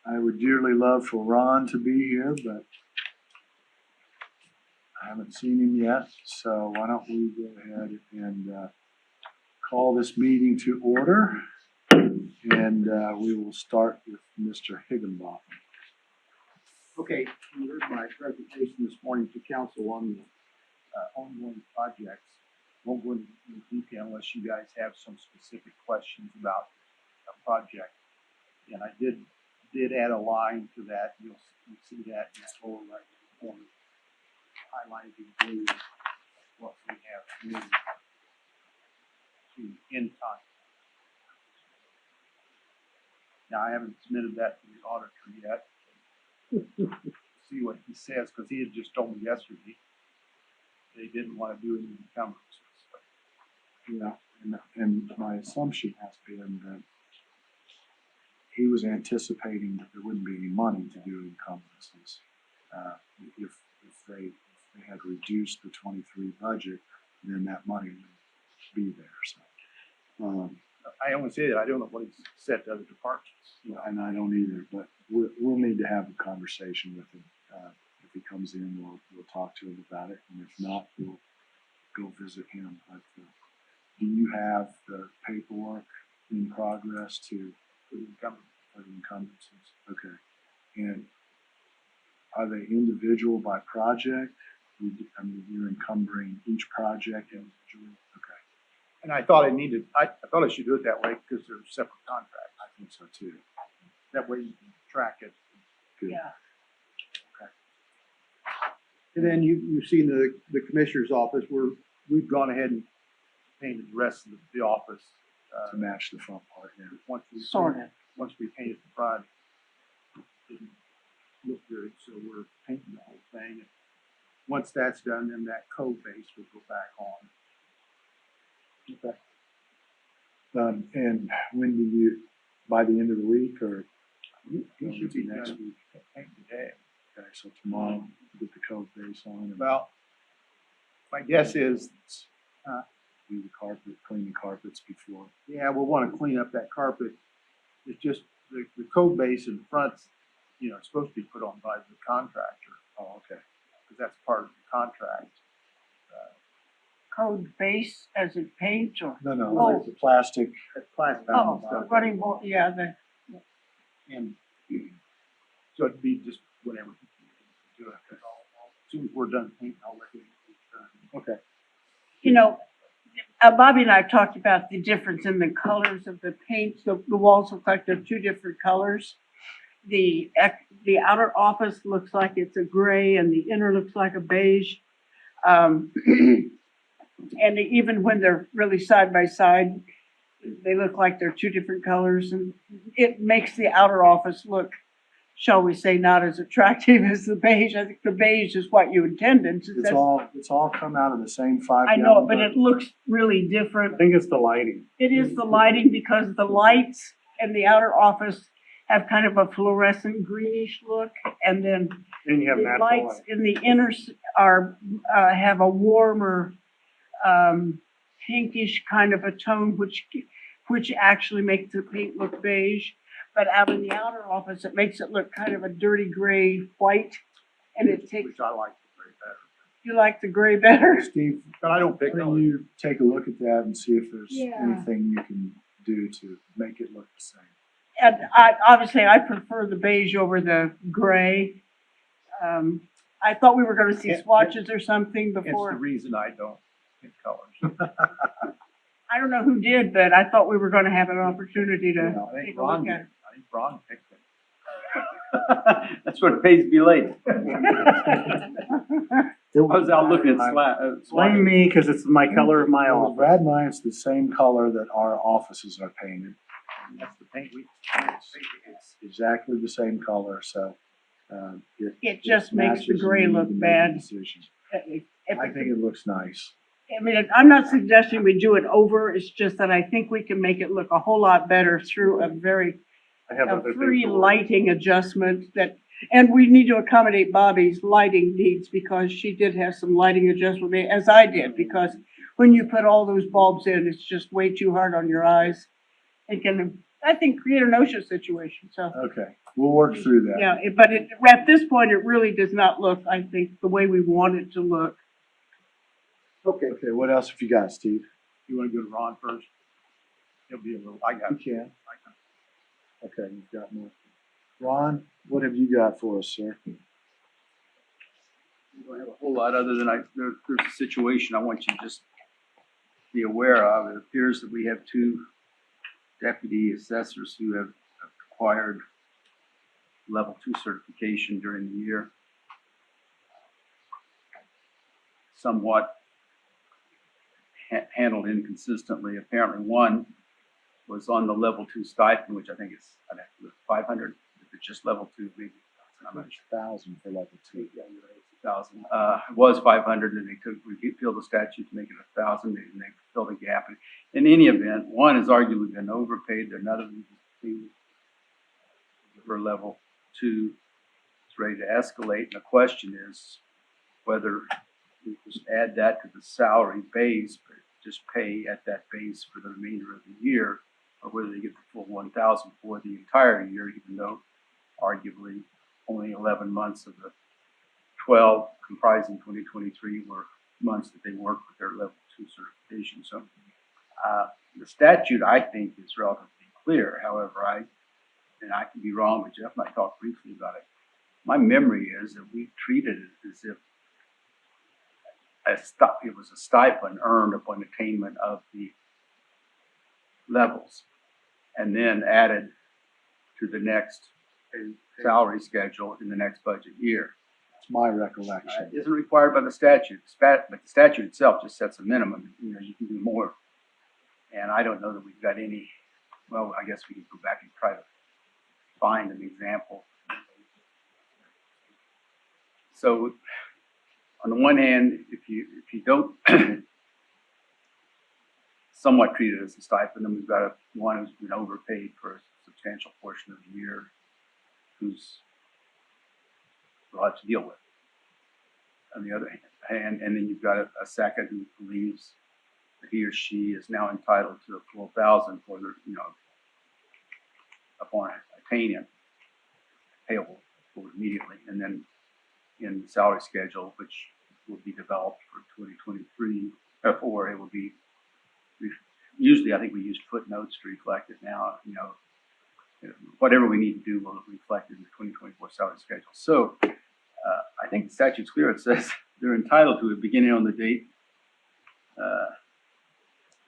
I would dearly love for Ron to be here, but I haven't seen him yet, so why don't we go ahead and call this meeting to order, and we will start with Mr. Higginbotham. Okay, you heard my presentation this morning to council on the ongoing projects. Won't go into detail unless you guys have some specific questions about a project. And I did add a line to that. You'll see that in the lower right corner, highlighted in blue, what we have committed to in time. Now, I haven't submitted that to the auditor yet. See what he says, because he had just told me yesterday they didn't want to do any encumbrances. Yeah, and my assumption has been that he was anticipating that there wouldn't be any money to do encumbrances. If they had reduced the 23 budget, then that money would be there, so. I only say that, I don't know what he's said to other departments. And I don't either, but we'll need to have a conversation with him. If he comes in, we'll talk to him about it, and if not, we'll go visit him. But, do you have the paperwork in progress for the encumbrances? Okay. And are they individual by project? I mean, you're encumbering each project individually? Okay. And I thought I thought I should do it that way because they're separate contracts. I think so too. That way you can track it. Good. Yeah. Okay. And then you've seen the commissioner's office where we've gone ahead and painted the rest of the office. To match the front part, yeah. Once we painted the front, it didn't look good, so we're painting the whole thing. And once that's done, then that code base will go back on. Okay. And when do you, by the end of the week, or He should be next done week? painting today. Okay, so tomorrow, get the code base on and Well, my guess is, do the carpet, clean the carpets before. yeah, we'll want to clean up that carpet. It's just the code base in front, it's supposed to be put on by the contractor. Oh, okay. Because that's part of the contract. Code base as it paints or? No, Oh. it's the plastic. That's plastic. Oh, stuff. running board, yeah, And so it'd be just whatever. Do it. As soon as we're done painting, I'll let you know. Okay. Bobby and I have talked about the difference in the colors of the paint. The walls look like they're two different colors. The outer office looks like it's a gray and the inner looks like a beige. And even when they're really side by side, they look like they're two different colors, and it makes the outer office look, shall we say, not as attractive as the beige. I think the beige is what you intended. It's all come out of the same 5 I know, but it looks really different. I think it's the lighting. It is the lighting, because the lights in the outer office have kind of a fluorescent greenish look, and then Then you have the natural lights light. in the inner have a warmer pinkish kind of a tone, which actually makes the paint look beige. But out in the outer office, it makes it look kind of a dirty gray white, and it takes. Which I like very better. You like the gray better? Steve, But I don't why pick don't colors. you take a look at that and see if there's Yeah. anything you can do to make it look the same. And obviously, I prefer the beige over the gray. I thought we were going to see swatches or something It's the before. reason I don't pick colors. I don't know who did, but I thought we were going to have an opportunity to I take think a look Ron at did. it. I think Ron picked it. That's what it pays to be late. I was out looking at Blame me, because it's my color of my Well, office. Brad and I, it's the same color that our offices are painted. And that's the paint we. It's exactly the same color, so, It just makes the matches, gray and you look need to make a bad. decision. If I think it looks nice. I mean, I'm not suggesting we do it over, it's just that I think we can make it look a whole lot better through a free lighting adjustment and we need to accommodate Bobby's lighting needs, because she did have some lighting adjustment, as I did, because when you put all those bulbs in, it's just way too hard on your eyes. It can I think, create an OSHA situation, so. Okay, we'll work through that. Yeah, but at this point, it really does not look, I think, the way we want it to look. Okay, Okay, what else have you got, Steve? you wanna go to Ron first? He'll be a little, I got You it. can. Okay, you've got more. Ron, what have you got for us, sir? We don't have a whole lot other than there's a situation I want you to just be aware of. It appears that we have two deputy assessors who have acquired level 2 certification during the year. Somewhat handled inconsistently. Apparently one was on the level 2 stipend, which I think is, I'd have to look, 500. If it's just level 2, maybe. I'm not sure. 1,000 for level 2. Yeah, you're right, it's 1,000. It was 500, and they repealed the statute to make it 1,000, and they filled a gap. In any event, one has arguably been overpaid. They're not for level 2. It's ready to escalate, and the question is whether we just add that to the salary base, but just pay at that base for the remainder of the year, or whether they get the full 1,000 for the entire year, even though arguably only 11 months of the 12 comprising 2023 were months that they worked with their level 2 certification. So the statute, I think, is relatively clear. However, and I can be wrong, but Jeff and I talked briefly about it. My memory is that we treated it as if it was a stipend earned upon attainment of the levels, and then added to the next salary schedule in the next budget year. It's my recollection. It isn't required by the statute, but the statute itself just sets a minimum. You know, you can do more. And I don't know that we've got any, well, I guess we can go back and try to find an example. So on the one hand, if you don't somewhat treat it as a stipend, then we've got one who's been overpaid for a substantial portion of the year, we'll have to deal with. On the other hand, and then you've got a second who believes that he or she is now entitled to a full 1,000 for their, upon attaining, payable for immediately, and then in the salary schedule, which will be developed for 2023, or it will be, usually I think we use footnotes to reflect it now, whatever we need to do will reflect in the 2024 salary schedule. So I think the statute's clear. It says they're entitled to it beginning on the date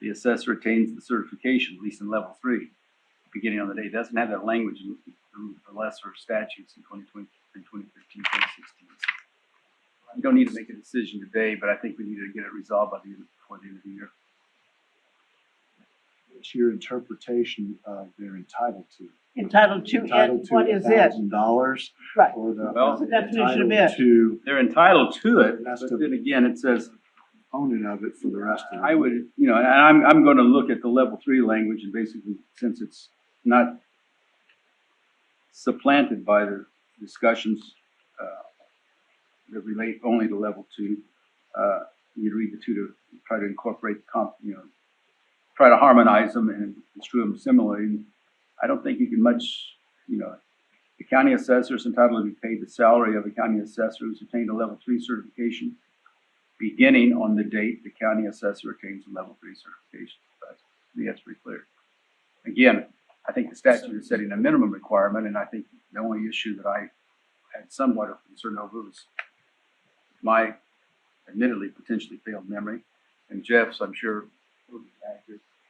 the assessor attains the certification, at least in level 3, beginning on the date. It doesn't have that language in the lesser statutes in 2020, 2015, 2016. You don't need to make a decision today, but I think we need to get it resolved before the end of the year. What's your interpretation of they're entitled to? Entitled to, and what is it? $1,000, Right. or the Well, the definition of entitled it. to They're entitled to it, Rest but of then again, it says, owning of it for the rest of it. I would, and I'm going to look at the level 3 language, and basically, since it's not supplanted by the discussions that relate only to level 2, you'd read the two to try to incorporate, try to harmonize them and construe them similarly. And I don't think you can much, the county assessor is entitled to be paid the salary of a county assessor who's attained a level 3 certification, beginning on the date the county assessor attains a level 3 certification. I think that's pretty clear. Again, I think the statute is setting a minimum requirement, and I think the only issue that I had somewhat of concern over was my admittedly potentially failed memory, and Jeff's, I'm sure,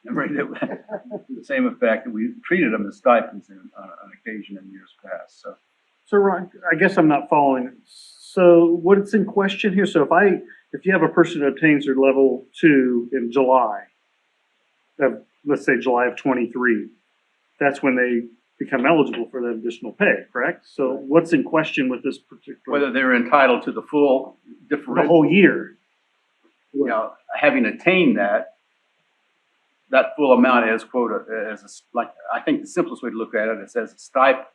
memory that the same effect that we treated them as stipends on occasion in years past. So Ron, I guess I'm not following. So what's in question here? So if you have a person who obtains their level 2 in July of, let's say July of 23, that's when they become eligible for that additional pay, correct? So what's in question with this particular? Whether they're entitled to the full The differential, whole year. having attained that full amount as quota, I think the simplest way to look at it is as a stipend.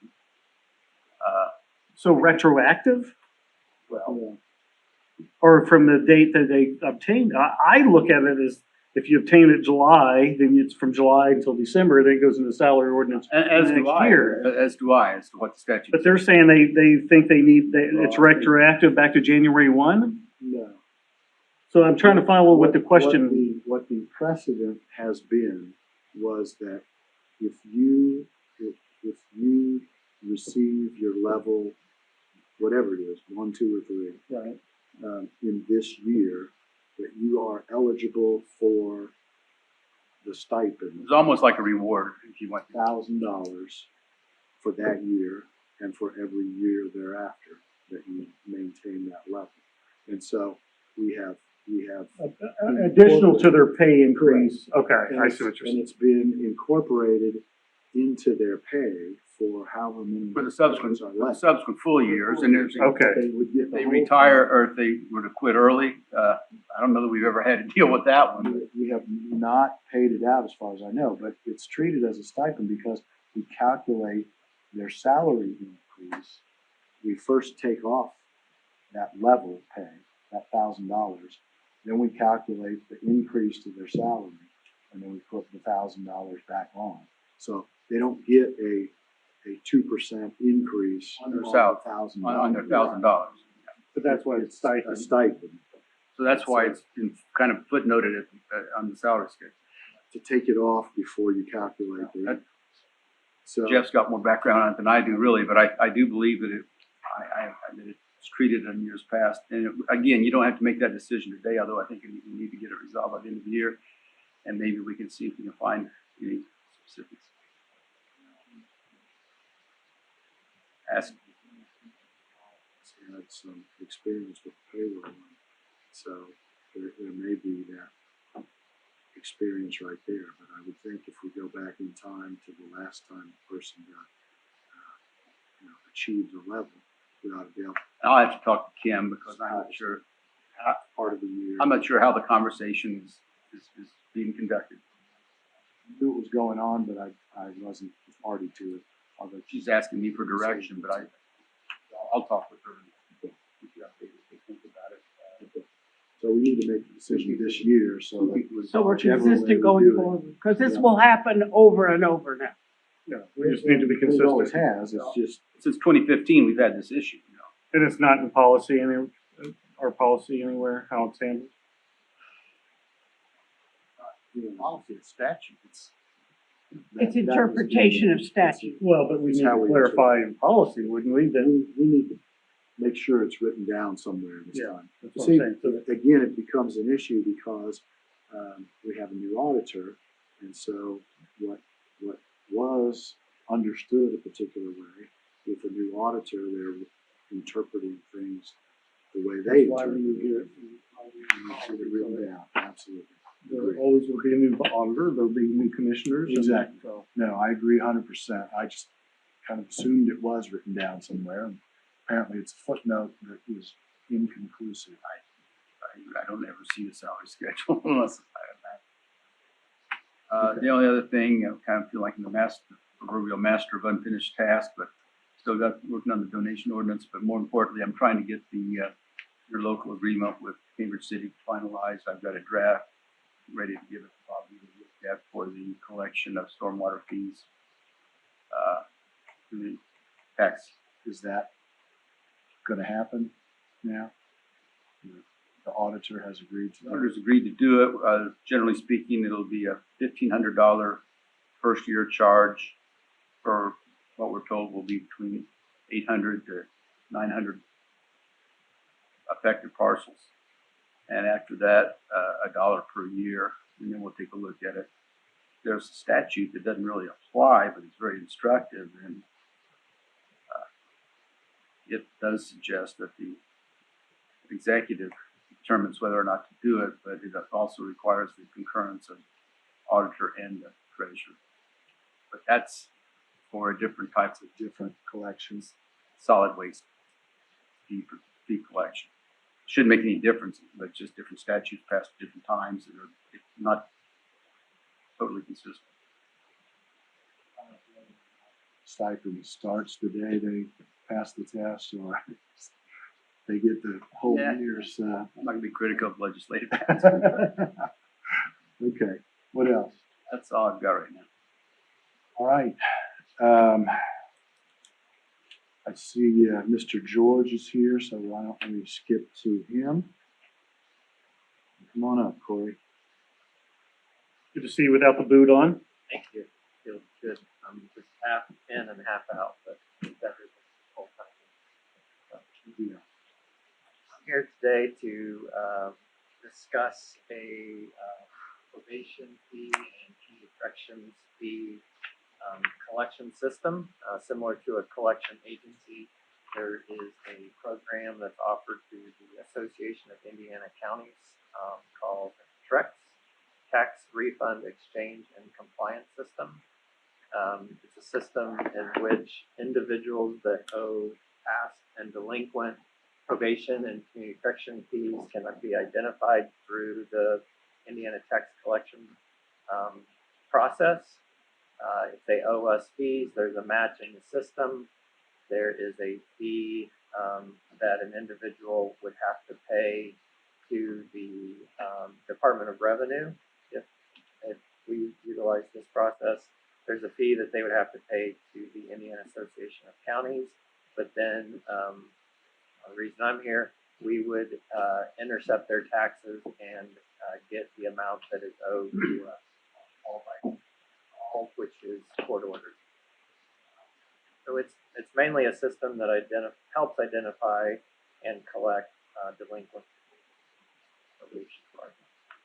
So retroactive? Well, Or from the date that they obtained? I look at it as if you obtain it July, then it's from July until December, then it goes into the salary ordinance As do next I, year. as do I, as to what the statute. But they're saying they think it's retroactive back to January 1? No. So I'm trying to follow what the question. What the precedent has been was that if you receive your level, whatever it is, 1, 2, or 3, Right. in this year, that you are eligible for the stipend, It's almost like a reward if you went. $1,000 for that year and for every year thereafter that you maintain that level. And so we have Additional to their pay increase. Okay, and I it's- see what you're and saying. it's been incorporated into their pay for however many. For the subsequent, years are for the left. subsequent full years, and if Okay. They would get the they whole retire or if they were to quit early, I don't know that we've ever had to deal with that one. We have not paid it out as far as I know, but it's treated as a stipend because we calculate their salary increase. We first take off that level pay, that $1,000, then we calculate the increase to their salary, and then we put the $1,000 back on. So they don't get a 2% increase On their on salary, the $1,000. On their $1,000. But that's why it's A stipend. stipend. So that's why it's been kind of footnoted on the salary schedule. To take it off before you calculate the. That- So. Jeff's got more background on it than I do really, but I do believe that that it's treated in years past. And again, you don't have to make that decision today, although I think we need to get it resolved by the end of the year. And maybe we can see if we can find any specifics. Ask. Had some experience with payroll, so there may be that experience right there. But I would think if we go back in time to the last time a person got, achieved the level, we ought to be able to I'll have to talk to Kim because I'm not sure. part of the year. I'm not sure how the conversation is being conducted. I knew what was going on, but I wasn't party to it. Although She's asking me for direction, but I'll talk with her and keep you updated if we think about it. so we need to make a decision this year, so that. So we're whichever way consistent we going do it, forward, because this Yeah. will happen over and over now. Yeah, we just need to be It always consistent. has, it's just, Since 2015, we've had this issue, And it's not in policy, our policy anywhere, how it's handled. Policy and statute, It's interpretation of statute. Well, but we It's need how to we clarify in policy, wouldn't we? Then, We need to make sure it's written down somewhere this Yeah. time. that's what See, I'm saying. So that- again, it becomes an issue because, we have a new auditor, and so what was understood a particular way, with a new auditor, they're interpreting things the way they That's why interpret we get it. it. And we should have written down, absolutely. There always will be a new auditor, there'll be new commissioners. and Exactly. So, No, I agree 100%. I just kind of assumed it was written down somewhere, and apparently it's a footnote that is inconclusive. I don't ever see the salary schedule unless I have that. The only other thing, I kind of feel like in the proverbial master of unfinished task, but still got working on the donation ordinance. But more importantly, I'm trying to get your local agreement with Cambridge City finalized. I've got a draft ready to give it to Bobby to look at for the collection of stormwater fees. To the tax. Is that gonna happen now? The auditor has agreed to The that. auditors agreed to do it. Generally speaking, it'll be a $1,500 first year charge for what we're told will be between 800 to 900 affected parcels. And after that, $1 per year, and then we'll take a look at it. There's a statute that doesn't really apply, but it's very instructive, and it does suggest that the executive determines whether or not to do it, but it also requires the concurrence of auditor and the treasurer. But that's for a different type of Different collections. solid waste fee collection. Shouldn't make any difference, but just different statutes passed at different times that are not totally consistent. Stipend starts the day they pass the test, or they get the whole Yeah. year's, I'm not gonna be critical of legislative acts. Okay, what else? That's all I've got right now. All right. I see Mr. George is here, so why don't we skip to him? Come on up, Corey. Good to see you without the boot on. Thank you. Feels good. I'm just half in and half out, but better than the whole time. Yeah. I'm here today to discuss a probation fee and community corrections fee collection system, similar to a collection agency. There is a program that's offered through the Association of Indiana Counties called TREX, Tax Refund Exchange and Compliance System. It's a system in which individuals that owe past and delinquent probation and community correction fees can be identified through the Indiana tax collection process. If they owe us fees, there's a match in the system. There is a fee that an individual would have to pay to the Department of Revenue if we utilize this process. There's a fee that they would have to pay to the Indiana Association of Counties, but then the reason I'm here, we would intercept their taxes and get the amount that is owed to all which is court ordered. So it's mainly a system that helps identify and collect delinquent probation charges.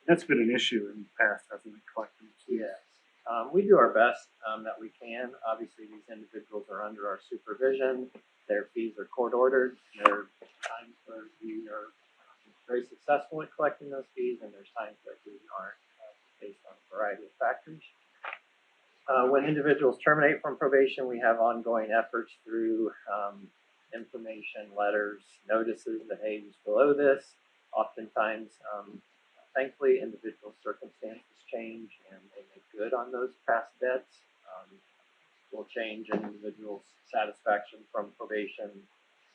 That's been an issue in the past, hasn't it, collecting? Yes. We do our best that we can. Obviously, these individuals are under our supervision. Their fees are court ordered. There are times where we are very successful at collecting those fees, and there's times that we aren't based on a variety of factors. When individuals terminate from probation, we have ongoing efforts through information, letters, notices that, hey, you still owe this. Oftentimes, thankfully, individual circumstances change and they make good on those past debts. Will change an individual's satisfaction from probation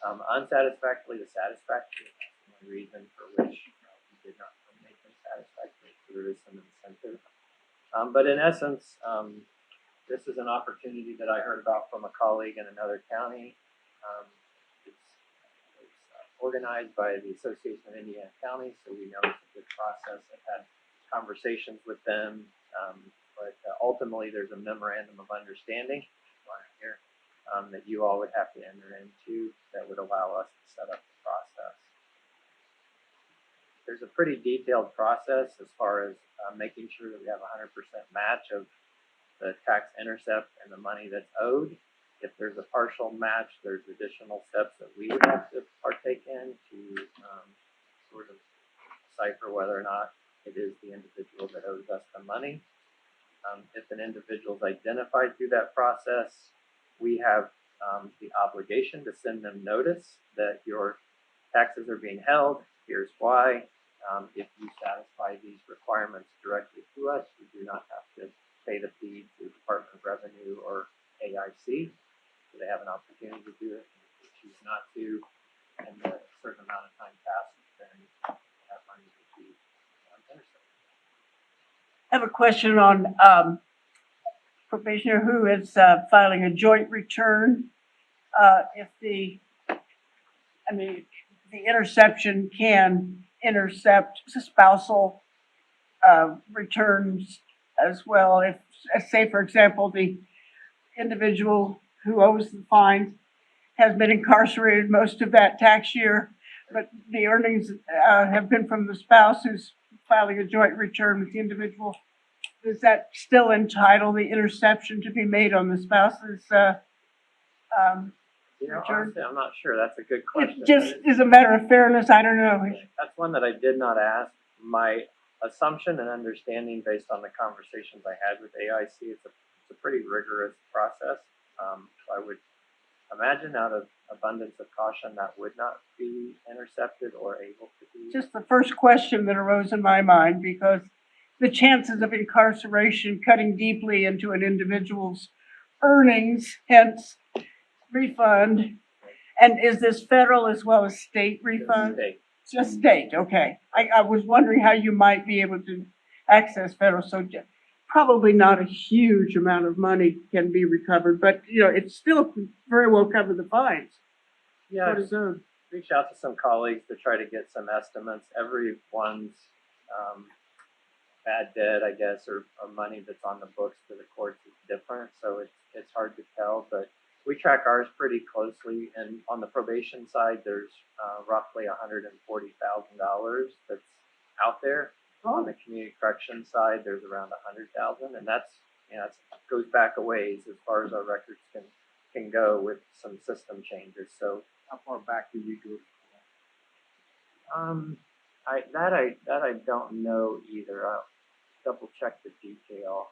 unsatisfactorily to satisfactory. That's the only reason for which we did not terminate them satisfactorily, so there is some incentive. But in essence, this is an opportunity that I heard about from a colleague in another county. It's organized by the Association of Indiana Counties, so we know it's a good process. I've had conversations with them, but ultimately there's a memorandum of understanding here that you all would have to enter into that would allow us to set up the process. There's a pretty detailed process as far as making sure that we have 100% match of the tax intercept and the money that's owed. If there's a partial match, there's additional steps that we would have to partake in to sort of decipher whether or not it is the individual that owes us the money. If an individual is identified through that process, we have the obligation to send them notice that your taxes are being held. Here's why. If you satisfy these requirements directly to us, you do not have to pay the fee to the Department of Revenue or AIC. So they have an opportunity to do it. If they choose not to, and a certain amount of time passes, then that money will be intercepted. I have a question on probationer who is filing a joint return. If the interception can intercept spousal returns as well. If, say, for example, the individual who owes the fine has been incarcerated most of that tax year, but the earnings have been from the spouse who's filing a joint return with the individual, does that still entitle the interception to be made on the spouse's return? Honestly, I'm not sure. That's a good question. It just is a matter of fairness. I don't know. That's one that I did not ask. My assumption and understanding based on the conversations I had with AIC, it's a pretty rigorous process. I would imagine out of abundance of caution that would not be intercepted or able to be. Just the first question that arose in my mind, because the chances of incarceration cutting deeply into an individual's earnings, hence refund. And is this federal as well as state refund? State. Just state, okay. I was wondering how you might be able to access federal, so probably not a huge amount of money can be recovered, but, you know, it still very well cover the fines. Yeah, For the zone. reached out to some colleagues to try to get some estimates. Everyone's bad debt, I guess, or money that's on the books to the courts is different, so it's hard to tell. But we track ours pretty closely, and on the probation side, there's roughly $140,000 that's out there. On the community correction side, there's around 100,000, and that's, you know, it goes back a ways as far as our records can go with some system changes. So How far back do we go? I don't know either. I'll double check the detail.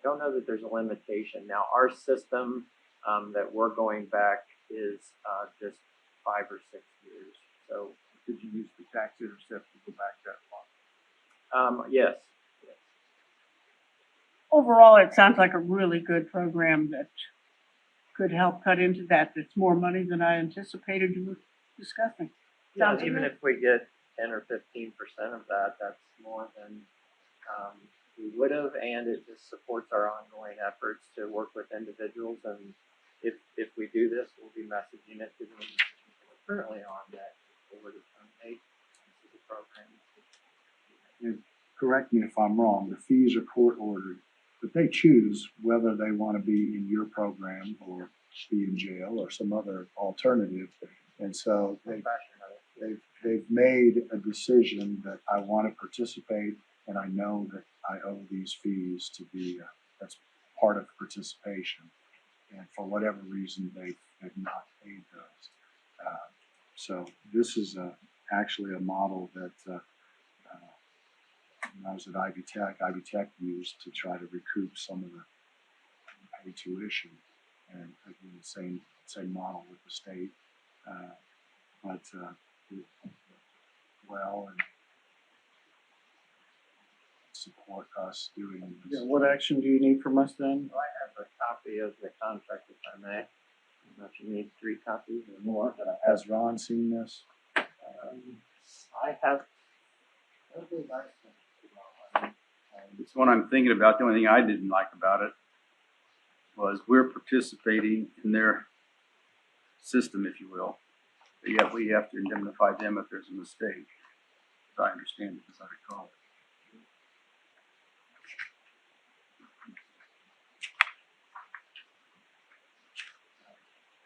Don't know that there's a limitation. Now, our system that we're going back is just 5 or 6 years. So, Did you use the tax intercept to go back that far? yes. Overall, it sounds like a really good program that could help cut into that. It's more money than I anticipated you were discussing. Yeah, Sounds even good. if we get 10 or 15% of that, that's more than we would have, and it just supports our ongoing efforts to work with individuals. And if we do this, we'll be messaging it to them currently on that forward to terminate the program. And correct me if I'm wrong, the fees are court ordered, but they choose whether they want to be in your program or be in jail or some other alternative. And so they've made a decision that I want to participate, and I know that I owe these fees to be, that's part of participation. And for whatever reason, they've not paid those. So this is actually a model that when I was at Ivy Tech used to try to recoup some of the unpaid tuition, and again, the same model with the state, but well, and support us doing this. Yeah, what action do you need from us then? I have a copy of the contract, if I may. I don't know if you need 3 copies or more. Has Ron seen this? I have. It's one I'm thinking about. The only thing I didn't like about it was we're participating in their system, if you will. But yet we have to indemnify them if there's a mistake, as I understand it, as I recall.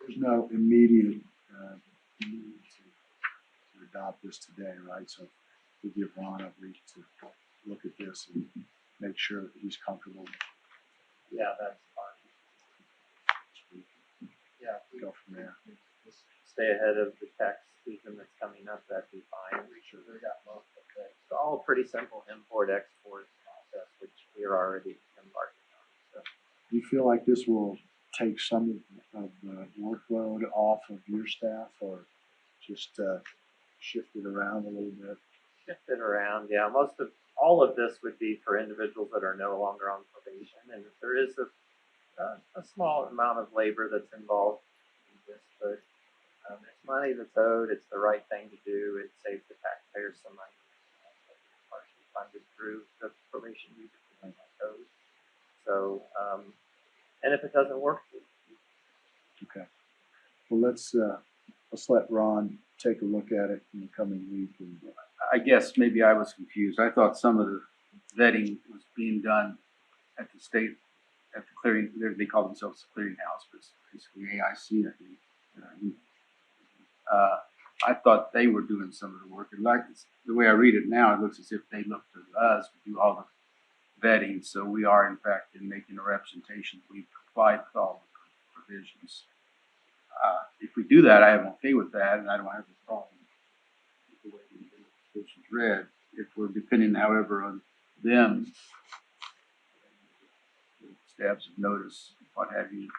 There's no immediate need to adopt this today, right? So we give Ron a week to look at this and make sure that he's comfortable. Yeah, that's fine. Yeah, Go from there. stay ahead of the tax season that's coming up, that'd be fine. We sure they got most of it. It's all pretty simple import-export process, which we're already embarking on. So. Do you feel like this will take some of the workload off of your staff, or just shift it around a little bit? Shift it around, yeah. All of this would be for individuals that are no longer on probation, and there is a small amount of labor that's involved in this, but it's money that's owed. It's the right thing to do. It saves the taxpayers some money. It's partially funded through the probation user code. So, and if it doesn't work, Okay. Well, let's let Ron take a look at it in the coming week. And I guess maybe I was confused. I thought some of the vetting was being done at the state, at the clearing, they call themselves the clearinghouse, but it's basically AIC, I think. I thought they were doing some of the work. And like the way I read it now, it looks as if they look to us to do all the vetting. So we are, in fact, in making a representation. We comply with all the provisions. If we do that, I am okay with that, and I don't have a problem with the way the is read. If we're depending, however, on them, stabs of notice, what have you,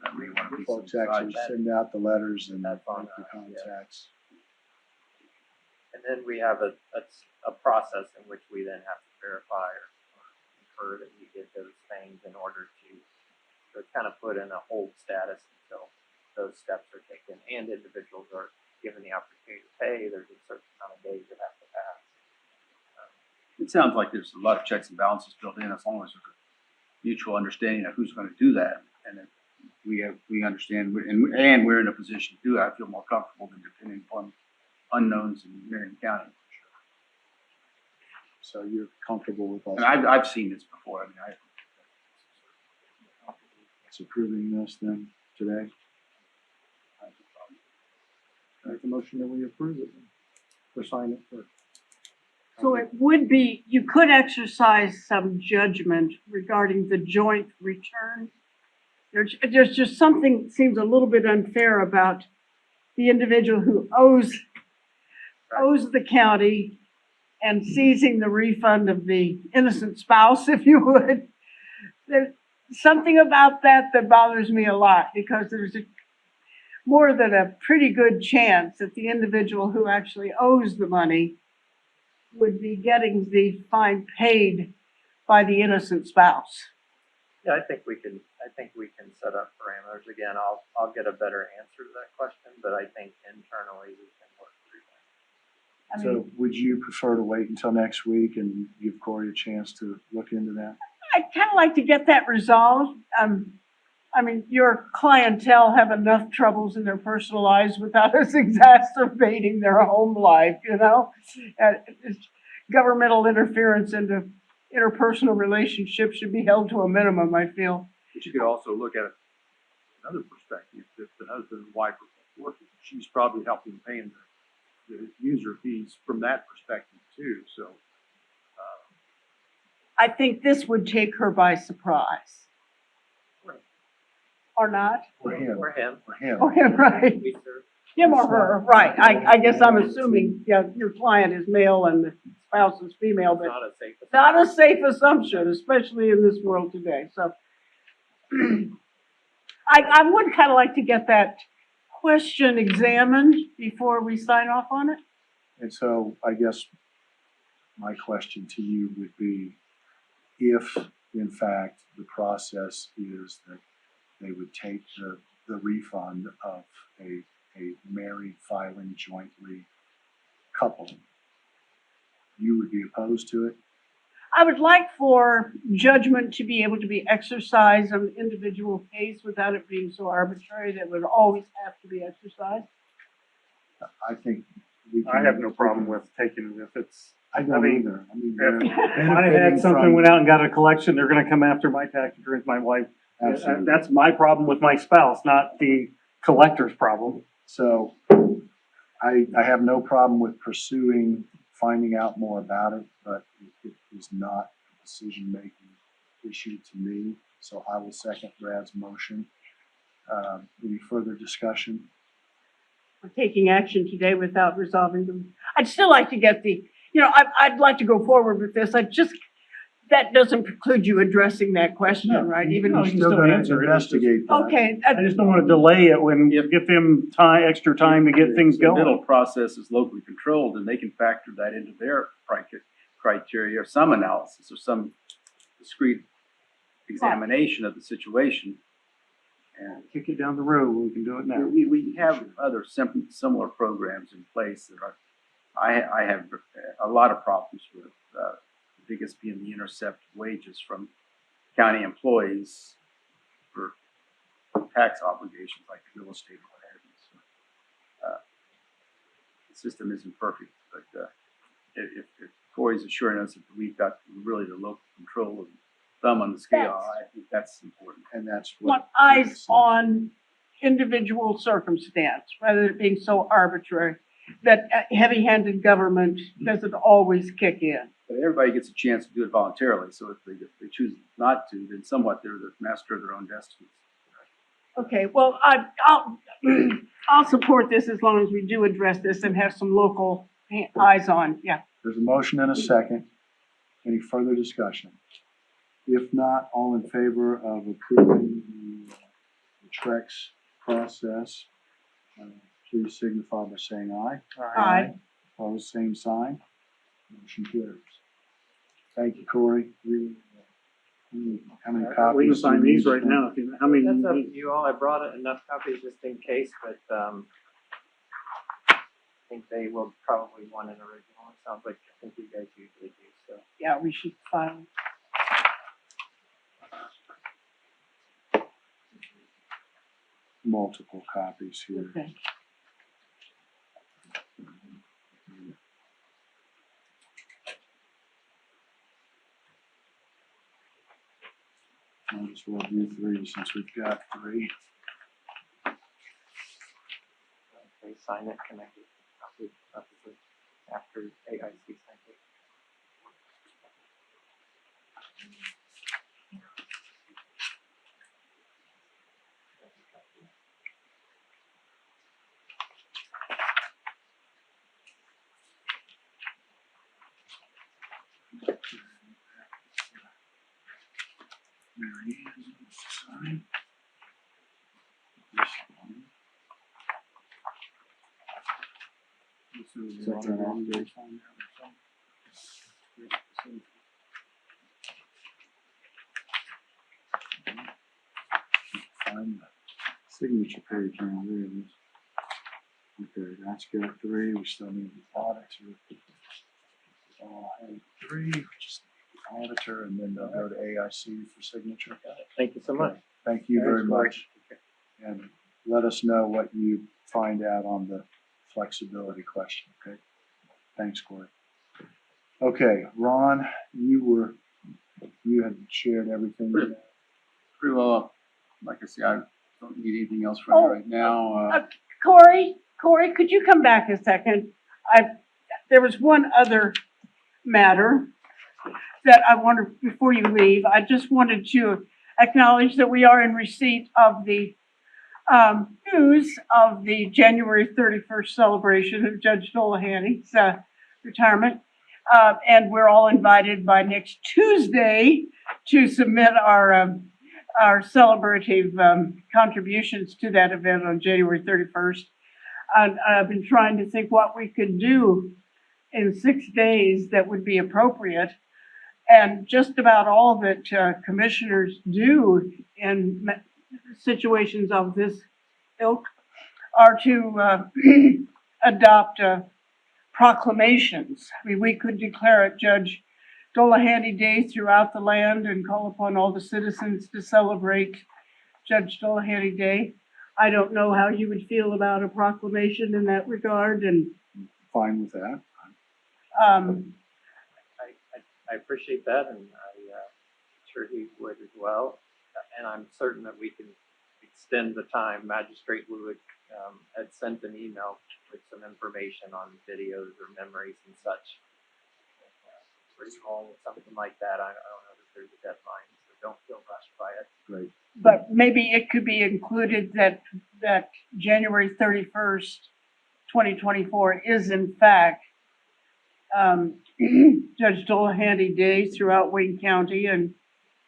that may want to be folks some actually side. send out the letters and That's on make the us, yeah. contacts. and then we have a process in which we then have to verify or infer that we did those things in order to kind of put in a hold status until those steps are taken and individuals are given the opportunity to pay. There's a certain amount of days that have to pass. It sounds like there's a lot of checks and balances built in, as long as there's a mutual understanding of who's gonna do that. And if we understand, and we're in a position to do it, I feel more comfortable than depending upon unknowns in Marion County. So you're comfortable with us? And I've seen this before, I mean, It's approving this then today? Make the motion that we approve it, or sign it for. So it would be, you could exercise some judgment regarding the joint return. There's just something that seems a little bit unfair about the individual who owes the county and seizing the refund of the innocent spouse, if you would. There's something about that bothers me a lot, because there's more than a pretty good chance that the individual who actually owes the money would be getting the fine paid by the innocent spouse. Yeah, I think we can set up parameters. Again, I'll get a better answer to that question, but I think internally we can work through that. I So mean, would you prefer to wait until next week and give Corey a chance to look into that? I'd kind of like to get that resolved. I mean, your clientele have enough troubles in their personal lives without us exacerbating their home life, you know? It's governmental interference into interpersonal relationships should be held to a minimum, I feel. But you could also look at it another perspective. If the husband and wife are working, she's probably helping paying the user fees from that perspective too, so. I think this would take her by surprise. Or not? For him, For him, for him. Or him, right? we serve. Him or her, right. I guess I'm assuming, yeah, your client is male and the spouse is female, It's but not a safe. not a safe assumption, especially in this world today, so. I would kind of like to get that question examined before we sign off on it. And so I guess my question to you would be, if in fact the process is that they would take the refund of a married filing jointly couple, you would be opposed to it? I would like for judgment to be able to be exercised on an individual case without it being so arbitrary that it would always have to be exercised. I think we can. I have no problem with taking it if it's. I don't either. I mean, they're If I benefiting had something, from- went out and got a collection, they're gonna come after my tax returns, my wife. Absolutely. That's my problem with my spouse, not the collector's problem. So I have no problem with pursuing, finding out more about it, but it is not a decision-making issue to me. So I will second Brad's motion. Any further discussion? We're taking action today without resolving them. I'd still like to get I'd like to go forward with this. That doesn't preclude you addressing that question, right? Even No, We're you can still still gonna answer it. investigate that. okay, I just don't wanna delay it when you give them time, extra time to get things The middle going. process is locally controlled, and they can factor that into their criteria, or some analysis, or some discrete examination of the situation. And Kick it down the road, we can do it now. we have other similar programs in place that are, I have a lot of problems with, the biggest being the intercept wages from county employees for tax obligations like real estate or what have you. So, the system isn't perfect, but if Corey's assuring us that we've got really the local control and thumb on the scale, I think that's important. And that's want what. eyes on individual circumstance, rather than it being so arbitrary, that heavy-handed government doesn't always kick in. But everybody gets a chance to do it voluntarily, so if they choose not to, then somewhat they're the master of their own destiny. Okay, well, I'll support this as long as we do address this and have some local eyes on, yeah. There's a motion and a second. Any further discussion? If not, all in favor of approving the Trex process, please signify by saying aye. Aye. Opposed, same sign. Motion carries. Thank you, Corey. How many copies? We can sign do you these need? right now, if you, how many? That's up to you all. I brought enough copies just in case, but, I think they will probably want an original or sounds like I think you guys usually do, so. Yeah, we should file. Multiple copies here. Okay. Might as well do three since we've got three. They sign it, can I get a copy of it after AIC signs it? Mary Ann, sign. This one. Is that that on there? Find the signature page on there. Okay, that's got three. We still need the auditor. And three, we just need the auditor, and then they'll go to AIC for signature. Thank you so much. Okay, thank you very Thanks, Corey. much. And let us know what you find out on the flexibility question, okay? Thanks, Corey. Okay, Ron, you had shared everything. Pretty well, like I say, I don't need anything else from you right now. Corey, could you come back a second? There was one other matter that I wanted, before you leave, I just wanted to acknowledge that we are in receipt of the news of the January 31st celebration of Judge Dolahanty's retirement. And we're all invited by next Tuesday to submit our celebrative contributions to that event on January 31st. And I've been trying to think what we could do in 6 days that would be appropriate. And just about all that commissioners do in situations of this ilk are to adopt proclamations. I mean, we could declare it Judge Dolahanty Day throughout the land and call upon all the citizens to celebrate Judge Dolahanty Day. I don't know how you would feel about a proclamation in that regard, and Fine with that. I appreciate that, and I'm sure he would as well. And I'm certain that we can extend the time. Magistrate Lewick had sent an email with some information on videos or memories and such. Pretty long, something like that. I don't know that there's a deadline, so don't feel rushed by it. Great. but maybe it could be included that January 31st, 2024 is in fact Judge Dolahanty Day throughout Wayne County, and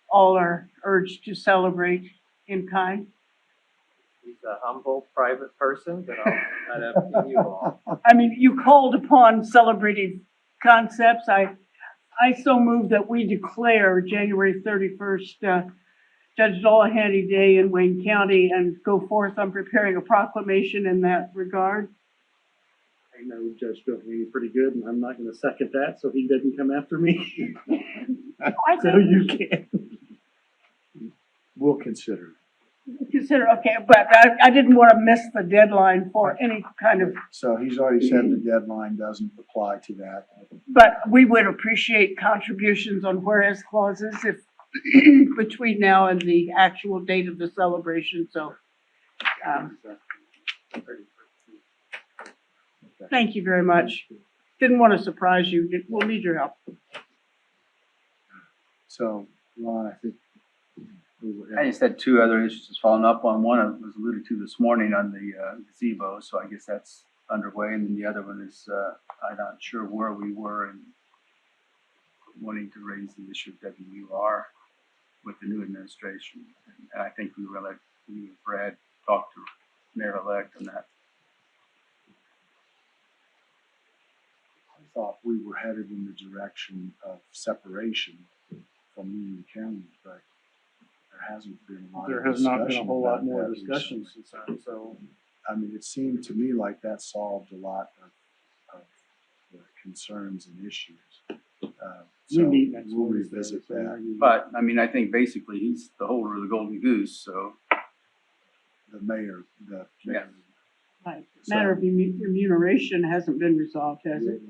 all are urged to celebrate in kind. He's a humble, private person, but I'll leave that up to you all. I mean, you called upon celebrative concepts. I so move that we declare January 31st Judge Dolahanty Day in Wayne County and go forth on preparing a proclamation in that regard. I know Judge Dolahanty pretty good, and I'm not gonna second that, so he doesn't come after me. I So think you can. We'll consider it. consider, okay, but I didn't want to miss the deadline for any kind of, So he's already said the deadline doesn't apply to that. but we would appreciate contributions on whereas clauses if between now and the actual date of the celebration, so thank you very much. Didn't want to surprise you. We'll need your help. So, Ron, I think we would I just had two other issues just following up on. One I was alluded to this morning on the gazebo, so I guess that's underway. And then the other one is, I'm not sure where we were in wanting to raise the issue of WUR with the new administration. And I think we were like, you and Brad talked to Mayor-elect on that. I thought we were headed in the direction of separation from Union County, but there hasn't been a lot There of has not been a discussion whole lot about more that discussion recently. since then, so. I mean, it seemed to me like that solved a lot of the concerns and issues. We So meet next we'll Wednesday, revisit so that. maybe- But, I mean, I think basically he's the holder of the golden goose, so. The mayor. Yeah. Right. Matter of remuneration hasn't been resolved, has it?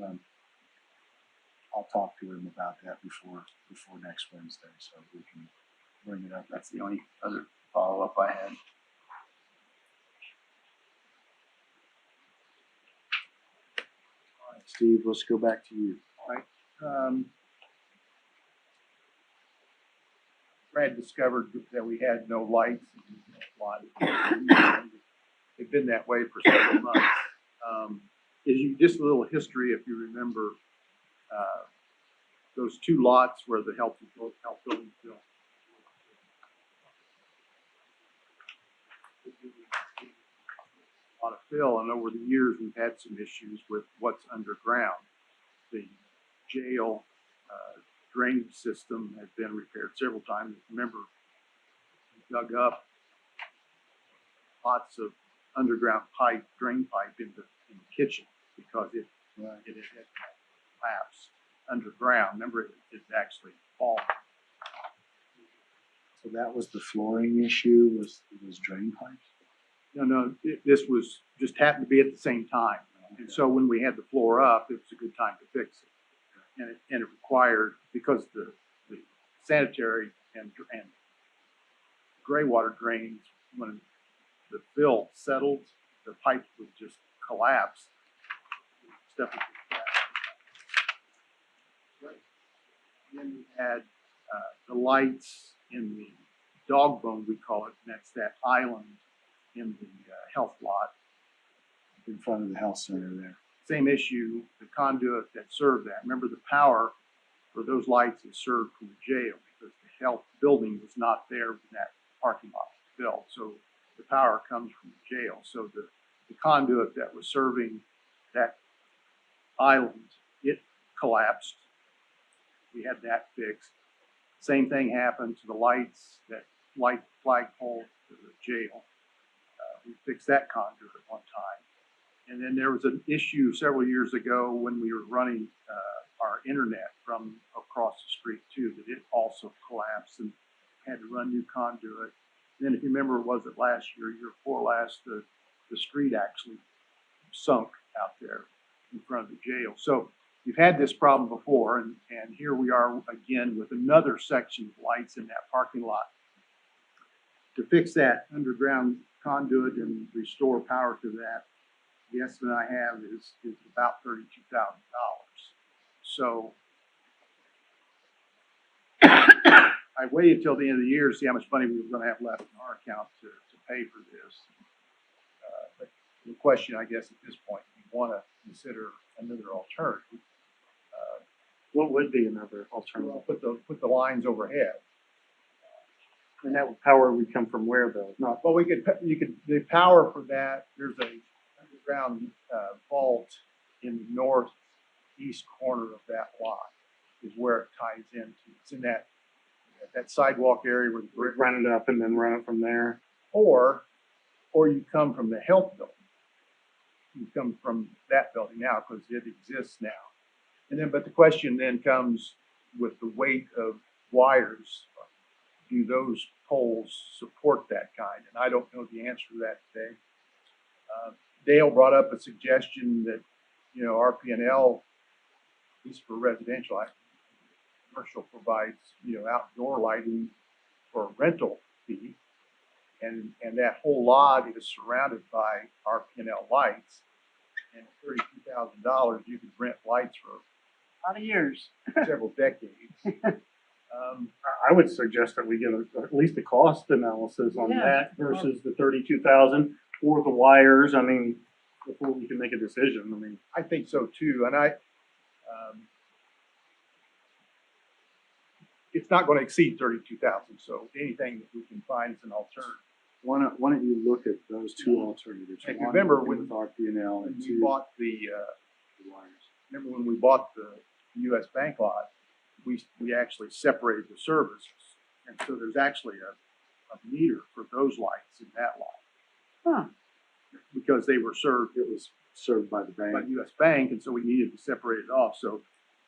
I'll talk to him about that before next Wednesday, so we can bring it up. That's the only other follow-up I had. All right, Steve, let's go back to you. Brad discovered that we had no lights in the lot. They've been that way for several months. Just a little history, if you remember, those two lots where the health building built. On a fill, and over the years, we've had some issues with what's underground. The jail drainage system has been repaired several times. Remember, we dug up lots of underground pipe, drain pipe in the kitchen because it had collapsed underground. Remember, it actually fallen. So that was the flooring issue, was drain pipes? No, this was, just happened to be at the same time. And so when we had the floor up, it was a good time to fix it. And it required, because the sanitary and gray water drains, when the fill settled, the pipes would just collapse. Stuff would just collapse. Then we had the lights in the dog bone, we call it, and that's that island in the health lot. In front of the health center there. Same issue, the conduit that served that. Remember, the power for those lights is served from the jail because the health building was not there when that parking lot was built. So the power comes from the jail. So the conduit that was serving that island, it collapsed. We had that fixed. Same thing happened to the lights, that light flagpole to the jail. We fixed that conduit at one time. And then there was an issue several years ago when we were running our internet from across the street too, that it also collapsed and had to run new conduit. And then if you remember, was it last year before last, the street actually sunk out there in front of the jail. So we've had this problem before, and here we are again with another section of lights in that parking lot. To fix that underground conduit and restore power to that, the estimate I have is about $32,000. So I waited till the end of the year to see how much money we were going to have left in our account to pay for this. But the question, I guess, at this point, we want to consider another alternative. What would be another alternative? Well, put the lines overhead. And that power would come from where though? Not, Well, the power for that, there's a underground vault in the northeast corner of that lot is where it ties into. It's in that sidewalk area where the brick, run it up and then run it from there. or you come from the health building. You come from that building now because it exists now. And then, but the question then comes with the weight of wires. Do those poles support that kind? And I don't know the answer to that today. Dale brought up a suggestion that, RP&L, at least for residential, commercial provides, outdoor lighting for a rental fee. And that whole lot is surrounded by RP&L lights. And $32,000, you could rent lights for A lot of years. several decades. I would suggest that we get at least a cost analysis on Yeah. that versus the 32,000 or the wires. I mean, before we can make a decision. I mean, I think so too, and it's not going to exceed 32,000. So anything that we can find is an alternative. Why don't you look at those two alternatives? If you One remember would be when- with RP&L When and we two bought the wires. remember when we bought the U.S. Bank lot, we actually separated the services, and so there's actually a meter for those lights in that lot. Huh. Because they were served, it was served by the by bank. US Bank, and so we needed to separate it off, so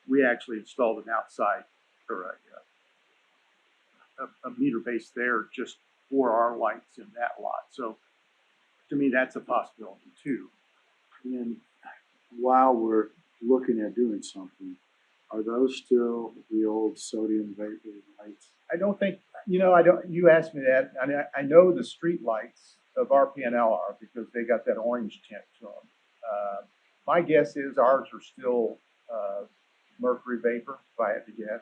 we actually installed an outside, or a meter base there just for our lights in that lot, so to me, that's a possibility too. And while we're looking at doing something, are those still the old sodium vapor lights? I don't think, you asked me that, and I know the street lights of RPNL are, because they got that orange tint to them. My guess is ours are still, mercury vapor, if I had to guess.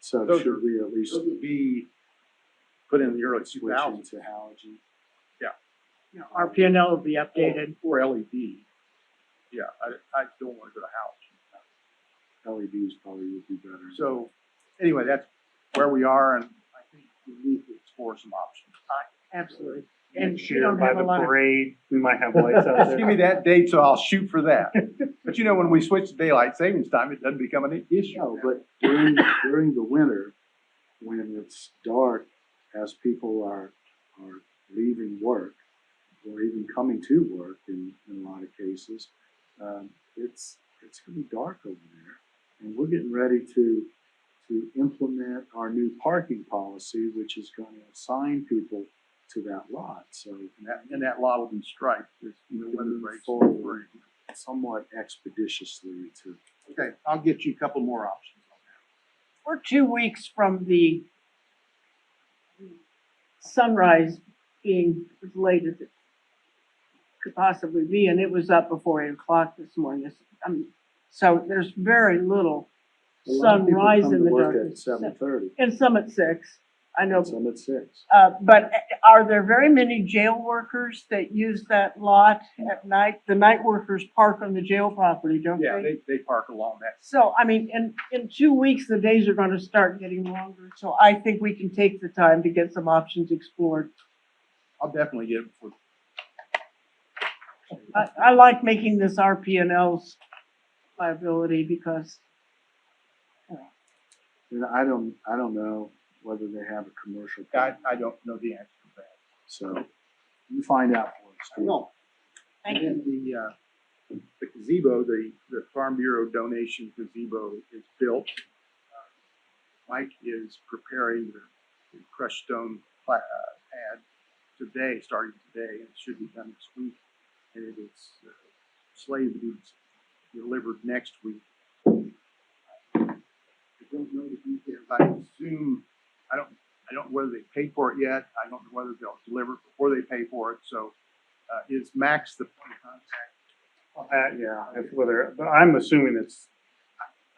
So Those should are- we at least Those would be put in the early two switch thousands, into halogen? You know, our P and L will be updated. or LED. Yeah, I don't want to go to halogen. LEDs probably would be better. So, anyway, that's where we are, and I think we need to explore some options. Absolutely. And Next we year don't by have a the lot of, parade, we might have lights out Just give me there. that date, so I'll shoot for that. But when we switch to daylight savings time, it doesn't become an issue. No, but during the winter, when it's dark, as people are leaving work, or even coming to work in a lot of cases, it's gonna be dark over there. And we're getting ready to implement our new parking policy, which is gonna assign people to that lot, so And that lot will be striped, as we the can weather move breaks. forward somewhat expeditiously to. Okay, I'll get you a couple more options on that. we're 2 weeks from the sunrise being as late as it could possibly be, and it was up before 8 o'clock this morning. So there's very little A lot of people sunrise come in to the work darkness. at 7:30, And some at 6. I know, some at 6. but are there very many jail workers that use that lot at night? The night workers park on the jail property, don't Yeah, they? they park along that. So, I mean, in 2 weeks, the days are gonna start getting longer, so I think we can take the time to get some options explored. I'll definitely get it for. I like making this RPNL's liability because, And I don't know whether they have a commercial. I don't know the answer to that. So you find out for us. I will. thank And you. then the gazebo, the Farm Bureau donation gazebo is built. Mike is preparing the crushed stone pad today, starting today, and it should be done this week. And it is slated to be delivered next week. I don't know the details. I assume, I don't know whether they paid for it yet. I don't know whether they'll deliver it before they pay for it. So, is Max the point of contact? Yeah, but I'm assuming it's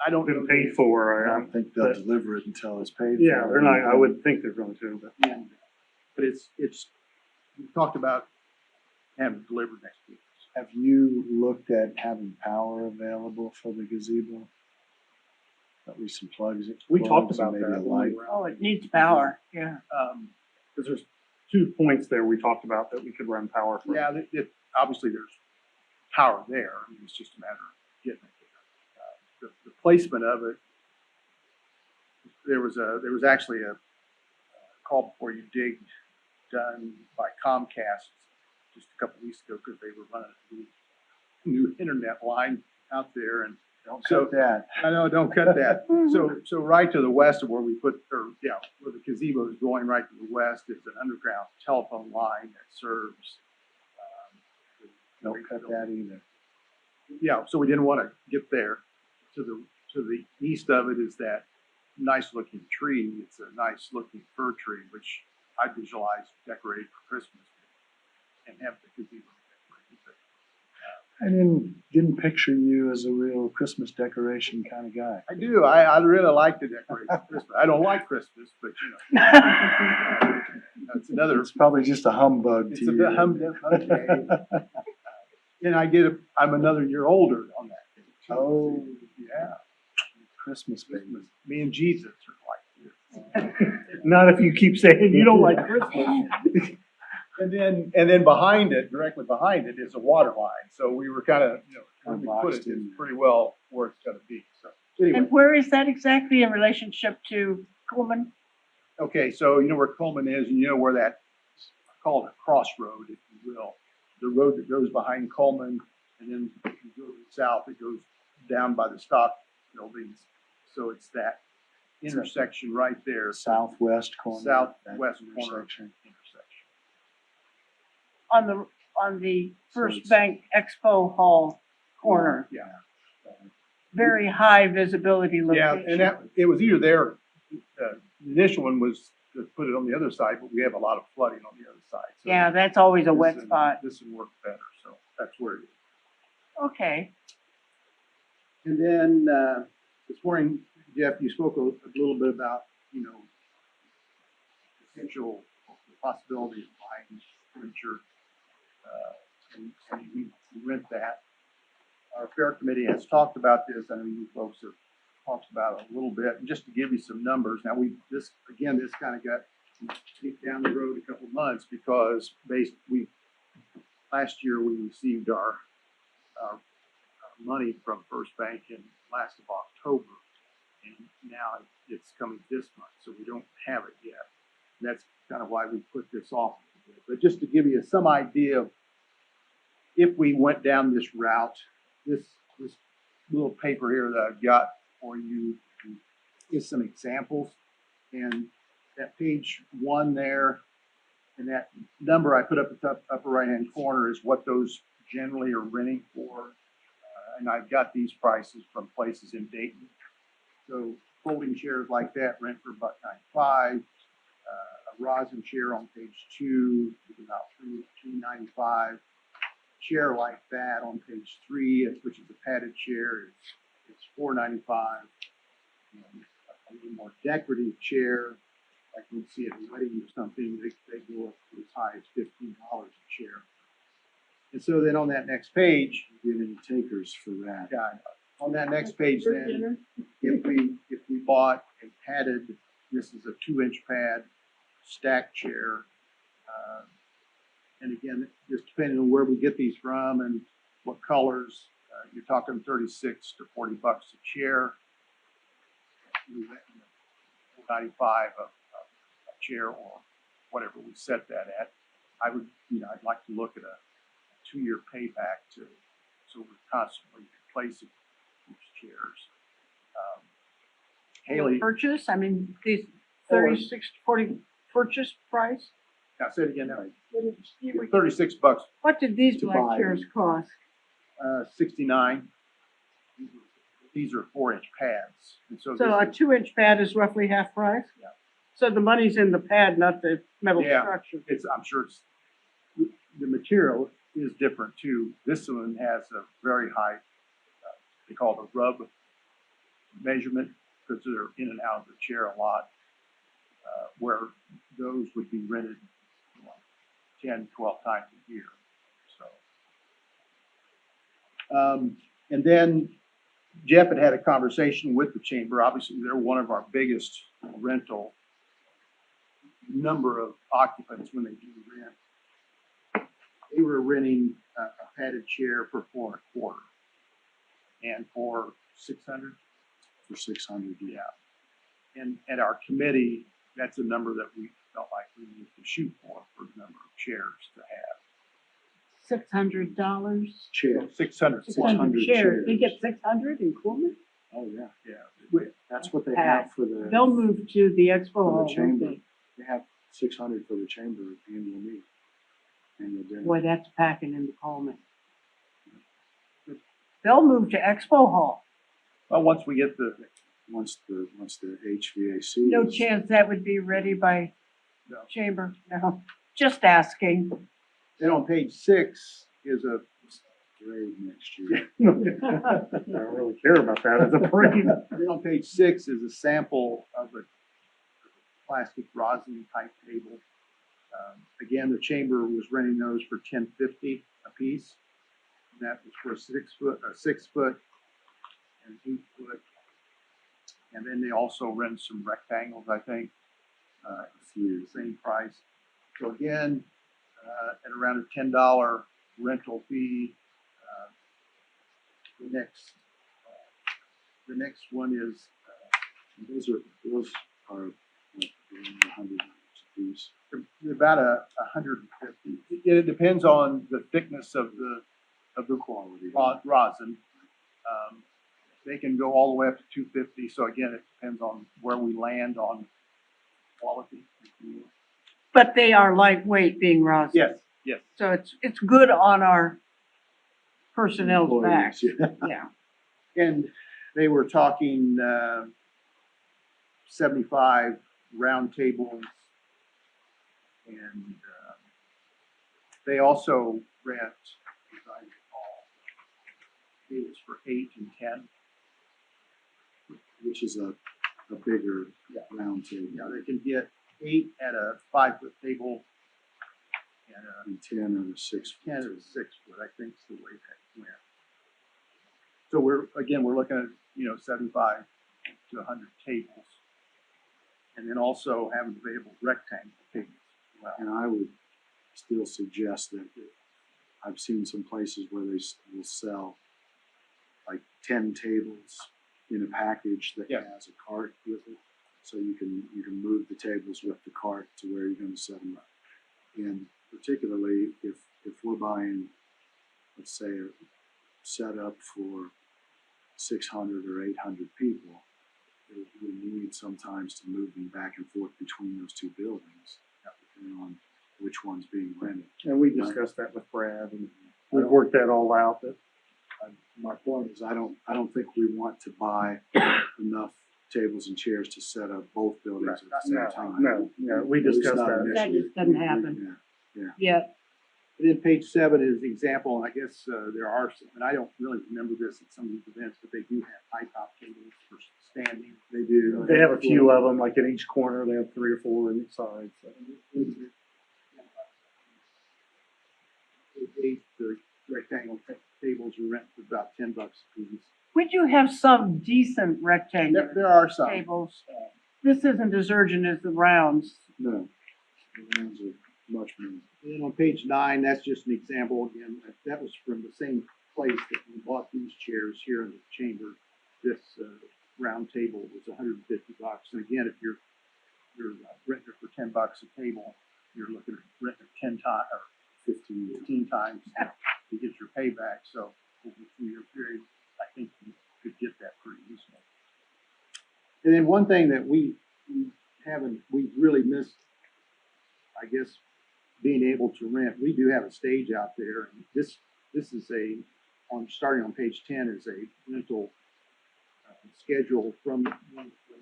I don't know. been paid for. I don't think they'll deliver it until it's paid for. Yeah, they're not, I would think they're going to, but. But it's, we talked about having it delivered next week. Have you looked at having power available for the gazebo? At least some plugs. We talked plugs and about maybe that a when we light. were Oh, it needs power, yeah. Because there's 2 points there we talked about that we could run power from. Yeah, obviously there's power there. I mean, it's just a matter of getting it there. The placement of it, there was actually a call before you dig done by Comcast just a couple weeks ago because they were running a new internet line out there, and Don't so- cut that. I know, don't cut that. So right to the west of where we put, where the gazebo is going, right to the west is an underground telephone line that serves. Don't cut that either. Yeah, so we didn't want to get there. To the east of it is that nice looking tree. It's a nice looking fir tree, which I visualize decorated for Christmas and have the gazebo decorated. I didn't picture you as a real Christmas decoration kind of guy. I do. I really like to decorate for Christmas. I don't like Christmas, but that's another. It's probably just a humbug It's to a you. bit okay. And I'm another year older on that day. too. Oh. Yeah. Christmas baby. Christmas. Me and Jesus are like this. Not if you keep saying you don't like Christmas. And then behind it, directly behind it is a water line. So we were kind of, where we put it is pretty well where it's gonna be. So anyway, And where is that exactly in relationship to Coleman? okay, so you know where Coleman is, and you know where that, I call it a crossroad, if you will. the road that goes behind Coleman, and then if you go south, it goes down by the stock buildings. So it's that intersection right there. Southwest corner. Southwest that corner intersection. intersection. On the So First it's- Bank Expo Hall corner, Yeah. very high visibility Yeah, location. and it was either there, the initial one was to put it on the other side, but we have a lot of flooding on the other side. So Yeah, that's always a wet this would- spot. This would work better, so that's where it is. Okay, And then, this morning, Jeff, you spoke a little bit about, potential possibility of buying furniture, and we rent that. Our fair committee has talked about this. I know you folks have talked about it a little bit. And just to give you some numbers, now this kind of got kicked down the road a couple of months because last year we received our money from First Bank in last of October. And now it's coming this month, so we don't have it yet. And that's kind of why we put this off a little bit. But just to give you some idea of if we went down this route, this little paper here that I've got for you is some examples. And that page 1 there, and that number I put up at the upper right-hand corner is what those generally are renting for. And I've got these prices from places in Dayton. So folding chairs like that rent for $1.95. A rosin chair on page 2 is about $2.95. Chair like that on page 3, which is a padded chair, it's $4.95. And a little more decorative chair, like you see at a wedding or something, they go up to as high as $15 a chair. And so then on that next page, Get any takers for that? yeah, on that next page then, if we bought a padded, this is a 2-inch pad, stack chair, and again, just depending on where we get these from and what colors, you're talking 36 to $40 a chair. $95 a chair or whatever we set that at. I'd like to look at a 2-year payback so we're constantly replacing these chairs. Haley, purchase, I mean, these 36 to 40 purchase price? now say it again, What $36, what did these To black buy chairs cost? 69. These are 4-inch pads. And so So a this is, 2-inch pad is roughly half price? Yeah. So the money's in the pad, not the metal Yeah. structure. I'm sure the material is different too. This one has a very high, they call it a rub measurement because they're in and out of the chair a lot, where those would be rented 10, 12 times a year. So, and then Jeff had a conversation with the chamber. Obviously, they're one of our biggest rental number of occupants when they do rent. They were renting a padded chair for $4.25, and for 600. For 600, yeah. And at our committee, that's a number that we felt like we needed to shoot for the number of chairs to have. $600? Chair. 600. 600 chairs. They chairs. get 600 in Coleman? Oh, yeah. Yeah. That's what they Pat, have for the. They'll move to the expo For the hall, won't chamber. they? They have 600 for the chamber annual meeting. Annual dinner. Boy, that's packing into Coleman. They'll move to expo hall. Well, once we get Once the HVAC. No is- chance that would be ready by No. chamber, no. Just asking. then on page 6 is a Grade next year. I don't really care about that as a parade. then on page 6 is a sample of a plastic rosin type table. Again, the chamber was renting those for $10.50 a piece. And that was for a 6 foot and 8 foot. And then they also rent some rectangles, I think, the same price. So again, at around a $10 rental fee. The next one is, Those are like $100 a piece? About 150. It depends on the thickness of the Quality. rosin. They can go all the way up to 250. So again, it depends on where we land on quality. But they are lightweight being rosin. Yes, yes. So it's good on our personnel's Employees, backs. yeah. Yeah. And they were talking 75 round tables, and they also rent, as I recall, tables for 8 and 10. Which is a bigger round table. Yeah, they can get 8 at a 5-foot table and And 10 at a 6 foot. 10 at a 6-foot, I think is the way that went. So we're looking at, 75 to 100 tables. And then also having available rectangle tables as well. And I would still suggest that I've seen some places where they will sell like 10 tables in a package that Yeah. has a cart with it. So you can move the tables with the cart to where you're gonna set them up. And particularly if we're buying, let's say, a setup for 600 or 800 people, we need sometimes to move them back and forth between those two buildings, depending on which one's being rented. And we discussed that with Brad, and we've worked that all out, that My point is, I don't think we want to buy enough tables and chairs to set up both buildings at the same time. no, we At least discussed not that. That initially. just doesn't happen. Yeah. Yet. And then page 7 is the example, and I guess there are some, and I don't really remember this at some of these events, but they do have high top tables for standing. They do. They have a few of them, like in each corner, they have 3 or 4 in each side, so. The rectangle tables are rented for about $10 a piece. We do have some decent rectangular There are some. tables. This isn't as urgent as the rounds. No. The rounds are much more. And then on page 9, that's just an example again. That was from the same place that we bought these chairs here in the chamber. This round table was $150. And again, if you're renting it for $10 a table, you're looking at renting it 10 times or 15 times to get your payback. So over a 2-year period, I think you could get that pretty easily. And then one thing that we really missed, I guess, being able to rent. We do have a stage out there, and this is starting on page 10 is a rental schedule from one place.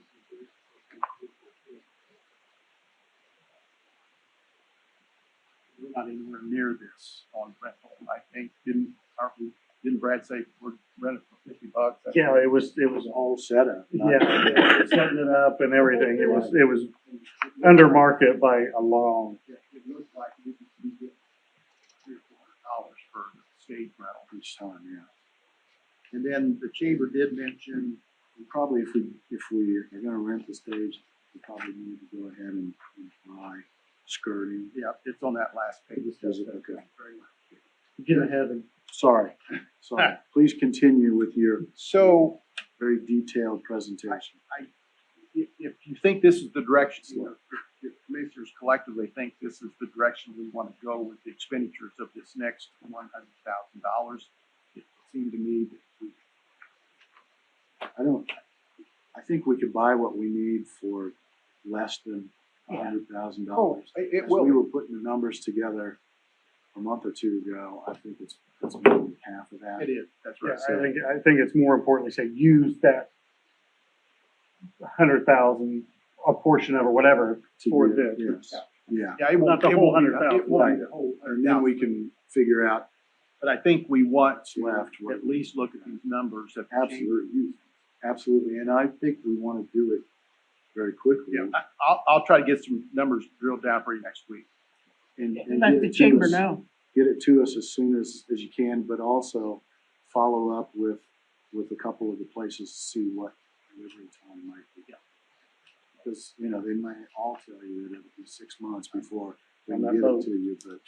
We're not anywhere near this on rental. I think didn't Brad say we're renting for $50? Yeah, it was, The whole setup. yeah, setting it up and everything, it was under market by a long. It looks like we get $300 or $400 for the stage rental. Each time, yeah. And then the chamber did mention, And probably if we are gonna rent the stage, we probably need to go ahead and buy skirting. yeah, it's on that last page. Is it? Okay. Get ahead and. Sorry. Please continue with your So very detailed presentation. if you think this is the direction, if commissioners collectively think this is the direction we want to go with the expenditures of this next $100,000, it seemed to me that I think we could buy what we need for less than $100,000. it As will. we were putting the numbers together a month or two ago, I think it's more than half of that. It is, that's Yeah, right. I think it's more important to say, use that 100,000, a portion of or whatever, To for get- this. Yes, yeah. Yeah, it won't, Not the it whole won't be 100,000. it won't be the whole And then we can figure out But I think we want what's to left. at least look at these numbers that the chamber Absolutely, uses. absolutely. And I think we want to do it very quickly. Yeah, I'll try to get some numbers drilled down for you next week. And Let get the it to chamber us. know. Get it to us as soon as you can, but also follow up with a couple of the places to see what delivery time might be. Because, they might all tell you that it'll be 6 months before we can On that get it boat. to you, but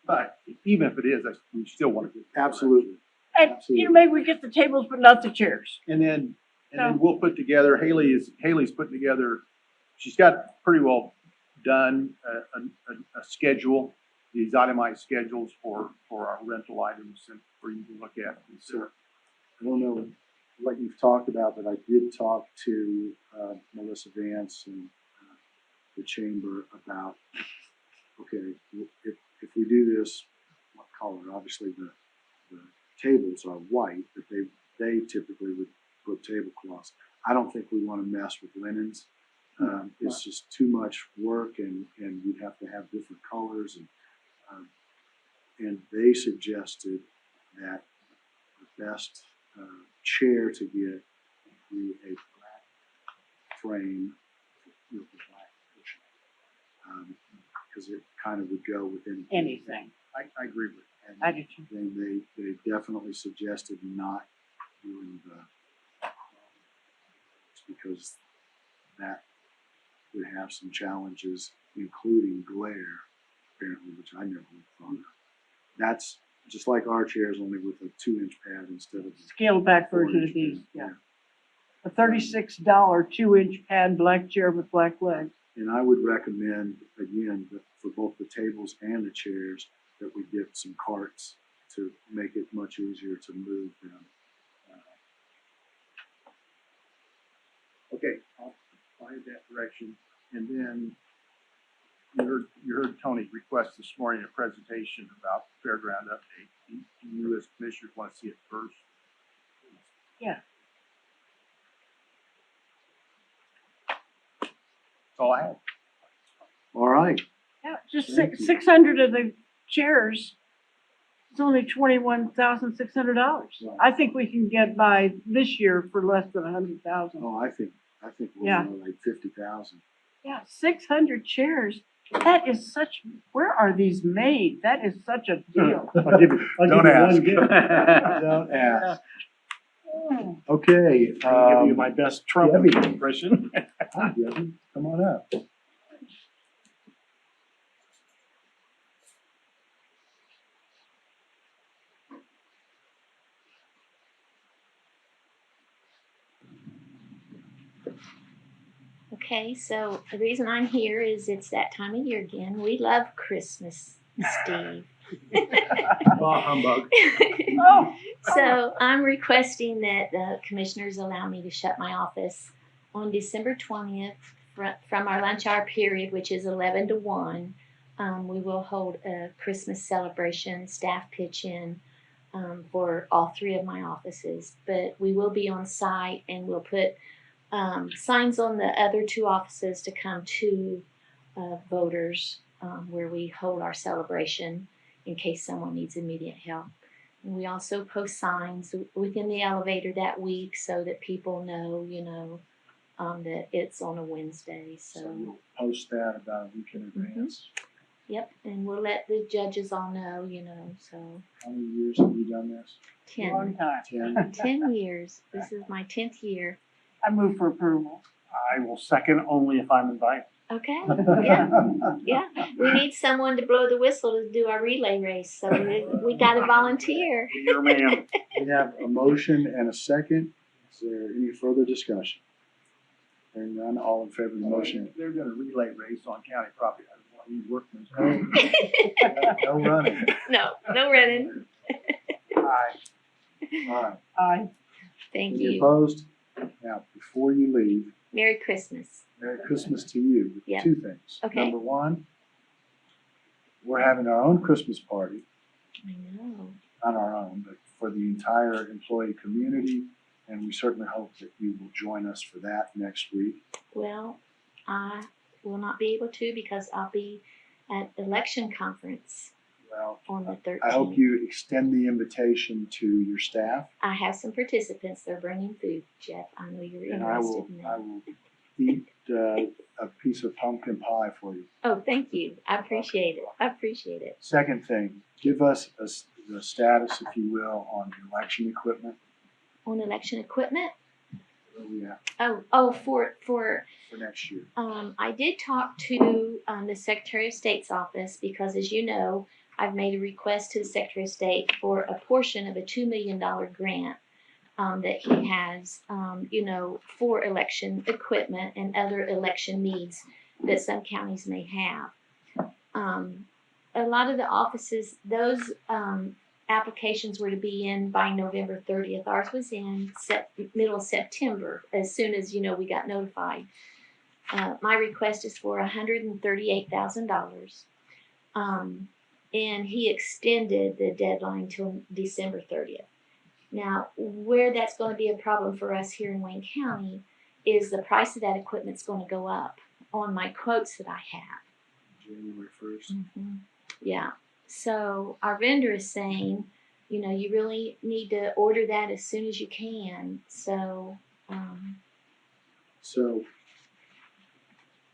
But even if it is, we still want to get. absolutely. And, Absolutely. maybe we get the tables, but not the chairs. And then we'll put together, Haley's putting together, she's got pretty well done a schedule, these itemized schedules for our rental items and for you to look at. So, I don't know what you've talked about, but I did talk to Melissa Vance and the chamber about, okay, if we do this, what color? Obviously, the tables are white, but they typically would put tablecloths. I don't think we want to mess with linens. It's just too much work, and we'd have to have different colors. And they suggested that the best chair to get would be a black frame with a black cushion, because it kind of would go with Anything. I agree with that. I do too. Then they definitely suggested not doing the because that would have some challenges, including glare, apparently, which I never would have thought of. That's just like our chairs, only with a 2-inch pad instead of a Scaled back version 4-inch of these, pad. yeah. A $36 2-inch pad black chair with black legs. And I would recommend, again, that for both the tables and the chairs, that we get some carts to make it much easier to move them. Okay, I'll find that direction. And then you heard Tony request this morning a presentation about the fairground update. Do you as commissioners want to see it first? Yeah. That's all I have. All right. Yeah, just Thank you. 600 of the chairs. It's only $21,600. Right. I think we can get by this year for less than 100,000. Oh, I think we're Yeah. like 50,000. Yeah, 600 chairs. That is such. Where are these made? That is such a deal. I'll give you Don't ask. one gift. Don't ask. Okay. I'll give you my best trumpet Debbie. impression. Hi, Debbie. Come on up. Okay, so the reason I'm here is it's that time of year again. We love Christmas, Steve. Bah, humbug. Oh, So I'm requesting that the commissioners allow me to shut my office on December 20th from our lunch hour period, which is 11 to 1. We will hold a Christmas celebration, staff pitch in for all 3 of my offices. But we will be on site and we'll put signs on the other 2 offices to come to voters where we hold our celebration in case someone needs immediate help. And we also post signs within the elevator that week so that people know, that it's on a Wednesday. So So, you'll post that about a week in advance. yep, and we'll let the judges all know, so How many years have you done this? long 10. time. 10. 10 years. This is my 10th year. I move for approval. I will second only if I'm invited. Okay, yeah. We need someone to blow the whistle to do our relay race, so we got to volunteer. Be your man. We have a motion and a second. Is there any further discussion? Hearing none, all in favor of the motion? They're gonna relay race on county property. I don't want any workmen. No running. No running. Aye. All right. Aye. Thank Any you. opposed? Now, before you leave, Merry Christmas. Merry Christmas to you. with Yeah. 2 things. Okay. Number 1, we're having our own Christmas party. I know. Not our own, but for the entire employee community. And we certainly hope that you will join us for that next week. Well, I will not be able to because I'll be at election conference Well, on the 13th. I hope you extend the invitation to your staff. I have some participants. They're bringing food, Jeff. I know you're And I interested in will that. eat a piece of pumpkin pie for you. Oh, thank you. I appreciate it. I appreciate it. Second thing, give us the status, if you will, on election equipment. On election equipment? Where we at For next year. I did talk to the Secretary of State's office because, as you know, I've made a request to the Secretary of State for a portion of a $2 million grant that he has, for election equipment and other election needs that some counties may have. A lot of the offices, those applications were to be in by November 30th. Ours was in middle of September, as soon as, we got notified. My request is for $138,000. And he extended the deadline till December 30th. Now, where that's going to be a problem for us here in Wayne County is the price of that equipment's going to go up on my quotes that I have. January 1st. Mm-hmm. Yeah. So our vendor is saying, you really need to order that as soon as you can. So, So,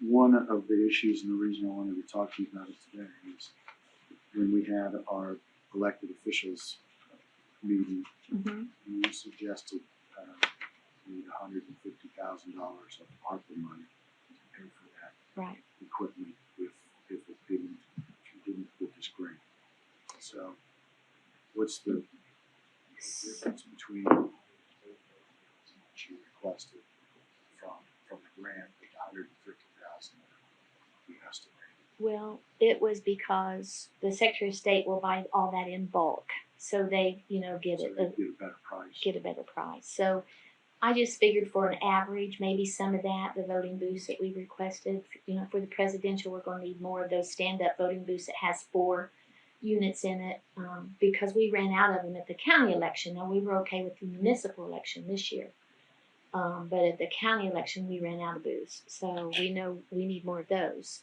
one of the issues and the reason I wanted to talk to you about it today is when we had our elected officials meeting, mhm. you suggested we need $150,000 of ARPA money to pay for that Right. equipment if you didn't get this grant. So, what's the difference between what you requested from the grant, the $150,000 we estimated? Well, it was because the Secretary of State will buy all that in bulk, so they, get So it. they get a better price. Get a better price. So I just figured for an average, maybe some of that, the voting booths that we requested, for the presidential, we're going to need more of those stand-up voting booths that has 4 units in it, because we ran out of them at the county election. Now, we were okay with the municipal election this year, but at the county election, we ran out of booths. So we know we need more of those.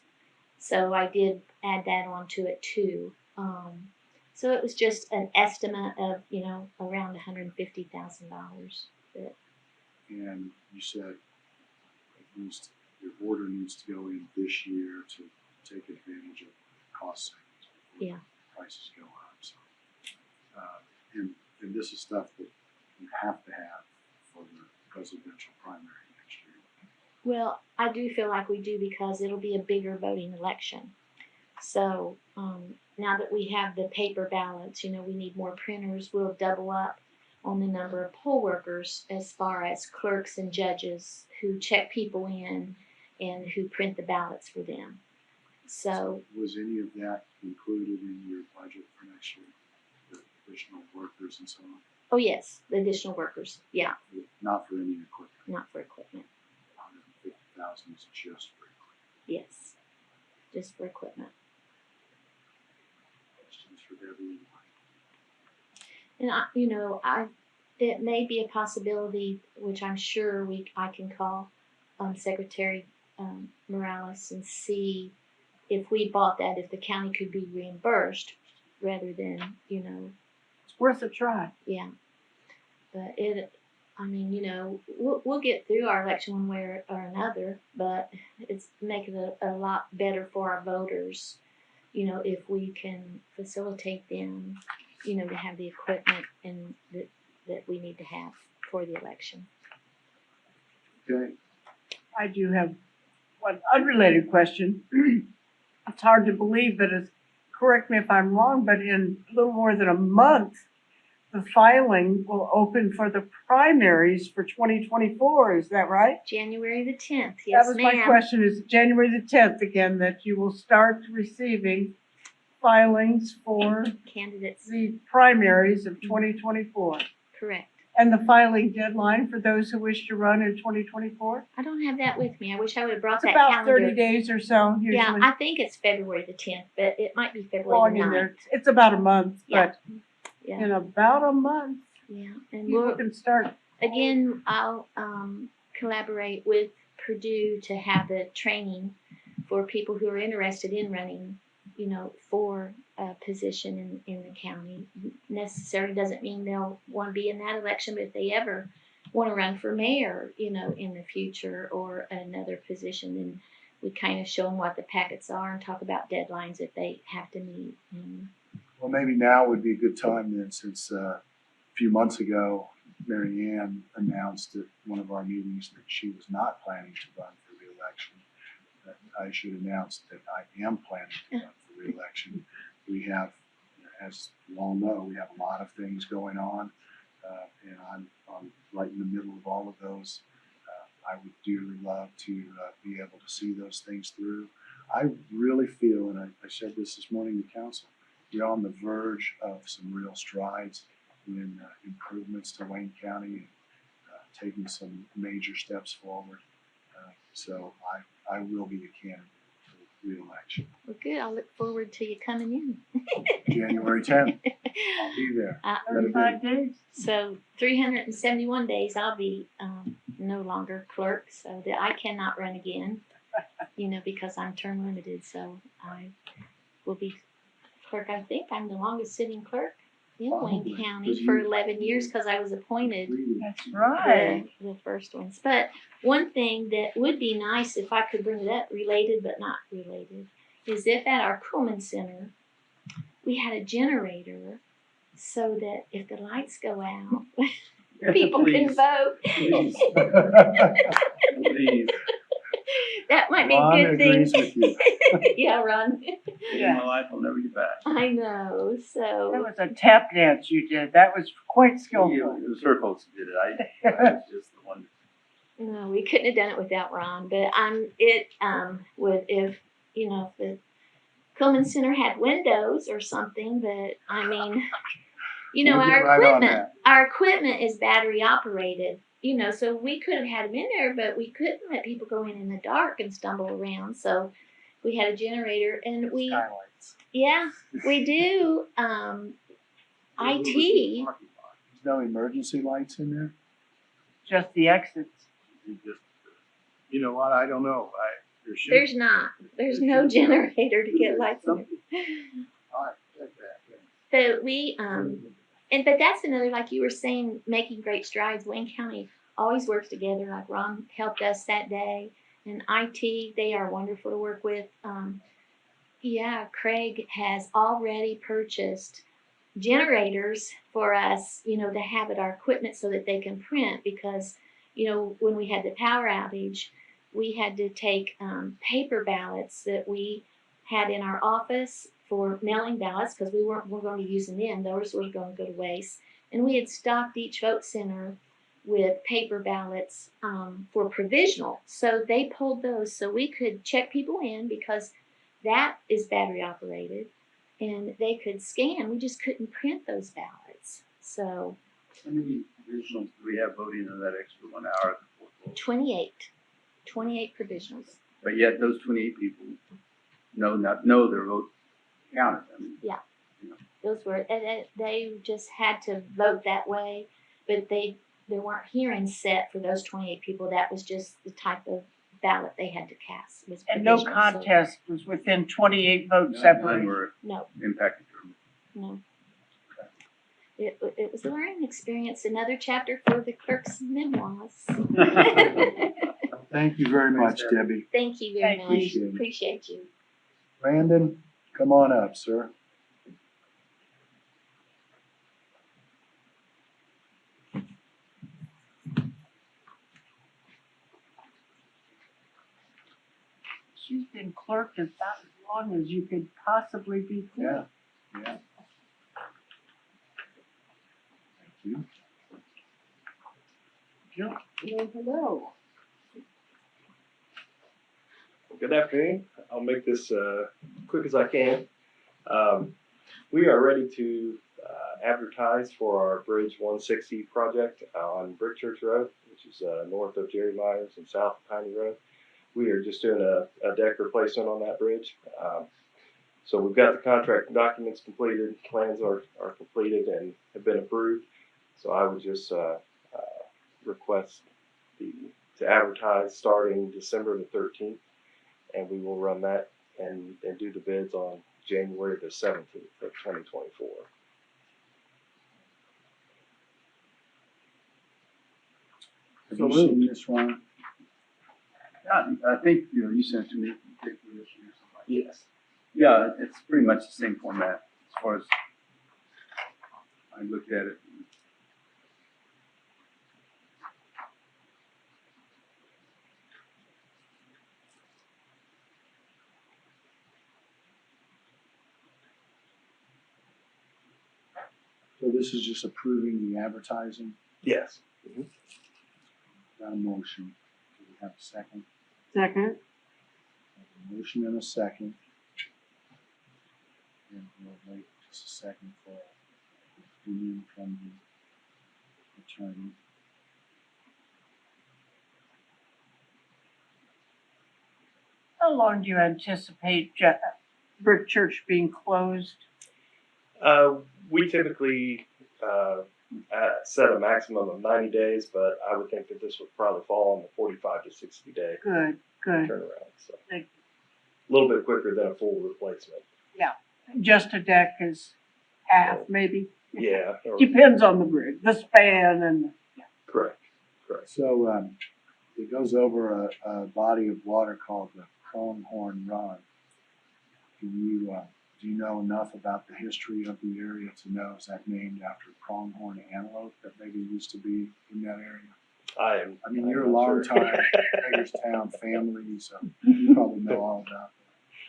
So I did add that onto it too. So it was just an estimate of, around $150,000. And you said your order needs to go in this year to take advantage of cost savings before Yeah. prices go up. So, and this is stuff that you have to have for the presidential primary next year. Well, I do feel like we do because it'll be a bigger voting election. So now that we have the paper ballots, we need more printers. We'll double up on the number of poll workers as far as clerks and judges who check people in and who print the ballots for them. So was any of that included in your budget for next year? The additional workers and so on? oh yes, the additional workers. Yeah, Not for any equipment. not for equipment. 150,000 is just for equipment. Yes, just for equipment. Questions for Debbie? And it may be a possibility, which I'm sure I can call Secretary Morales and see if we bought that, if the county could be reimbursed rather than, It's worth a try. yeah. But we'll get through our election one way or another, but it's making it a lot better for our voters, if we can facilitate them, to have the equipment and that we need to have for the election. Okay. I do have one unrelated question. It's hard to believe, but correct me if I'm wrong, but in a little more than a month, the filing will open for the primaries for 2024. Is that right? January the 10th, yes, That was ma'am. my question, is January the 10th again, that you will start receiving filings for Candidates, the primaries of 2024. correct. And the filing deadline for those who wish to run in 2024? I don't have that with me. I wish I would have brought It's that about calendar. 30 days or so usually. Yeah, I think it's February the 10th, but it might be February Long the in 9th. there. It's about a month, Yeah. but Yeah, in about a month, yeah. And people can start. again, I'll collaborate with Purdue to have the training for people who are interested in running, for a position in the county. Necessarily doesn't mean they'll want to be in that election, but if they ever want to run for mayor, in the future or another position, then we kind of show them what the packets are and talk about deadlines that they have to meet. Well, maybe now would be a good time then, since a few months ago, Mary Ann announced at one of our meetings that she was not planning to run for re-election. That I should announce that I am planning to run for re-election. We have, as you all know, we have a lot of things going on, and I'm right in the middle of all of those. I would dearly love to be able to see those things through. I really feel, and I said this morning to council, we're on the verge of some real strides in improvements to Wayne County and taking some major steps forward. So I will be a candidate for re-election. Well, good. I'll look forward to you coming in. January 10th, I'll be there. 35 days. So 371 days, I'll be no longer clerk, so that I cannot run again, because I'm term limited. So I will be clerk. I think I'm the longest sitting clerk in Wayne Probably, County 'cause for you- 11 years because I was appointed That's right. the first ones. But one thing that would be nice if I could bring it up, related but not related, is if at our Kuhlman Center we had a generator so that if the lights go out, people can Please. vote. Please. Please. That might be Ron a good thing. agrees with you. Yeah, Ron. In my life, I'll never get back. I know. That So was a tap dance you did. That was quite It skillful. was her folks who did it. I was just the one. no, we couldn't have done it without Ron. But would if the Kuhlman Center had windows or something. But I mean, We'll our get right on equipment. that. Our equipment is battery operated, so we could have had them in there, but we couldn't let people go in the dark and stumble around. So we had a generator, and we do. IT. There's no emergency lights in there? Just the exits. You know what, I don't know, there should. There's not. There's no generator to get lights in there. All right, check that. But we but that's another, like you were saying, making great strides. Wayne County always works together. Like Ron helped us that day, and IT, they are wonderful to work with. Craig has already purchased generators for us, to have at our equipment so that they can print, because when we had the power outage, we had to take paper ballots that we had in our office for mailing ballots, because we're going to be using them. Those were going to go to waste. And we had stocked each vote center with paper ballots for provisional. So they pulled those so we could check people in, because that is battery operated, and they could scan. We just couldn't print those ballots. So How many provisionals do we have voting in that extra 1 hour? 28 provisionals. But yet those 28 people know their vote counted. I mean, Those were, and they just had to vote that way, but there weren't hearings set for those 28 people. That was just the type of ballot they had to cast. Was And no provisional. So, contest was within 28 votes none separate. were no. impacted. No. It was a learning experience, another chapter for the clerk's memoirs. Thank you very much, Thanks, Debbie. Thank you very Thank much. you. Appreciate you. Brandon, come on up, sir. She's been clerk about as long as you could possibly be clerk. Yeah. Thank you. Hello. Good afternoon. I'll make this quick as I can. We are ready to advertise for our Bridge 160 project on Brick Church Road, which is north of Jerry Myers and south of Piney Road. We are just doing a deck replacement on that bridge. So we've got the contract documents completed, plans are completed and have been approved. So I would just request to advertise starting December the 13th, and we will run that and do the bids on January the 17th of 2024. Have you seen this one? I think, you sent it to me. Yes. Yeah, it's pretty much the same format as far as I looked at it. So this is just approving the advertising, Yes. got a motion. Have a second? Second. A motion and a second. And we'll wait just a second for the opinion from the attorney. How long do you anticipate Brick Church being closed? We typically, set a maximum of 90 days, but I would think that this would probably fall on the 45 to 60 day Good, good. turnaround, so. Thank A little bit quicker than a full replacement. Just a deck is half, maybe. Yeah, or- Depends on the bridge, the span and, correct. So, it goes over a body of water called the Pronghorn Run. Do you know enough about the history of the area to know is that named after pronghorn antelope that maybe used to be in that area? I mean, you're a I'm not long sure. time Hagerstown family, so you probably know all about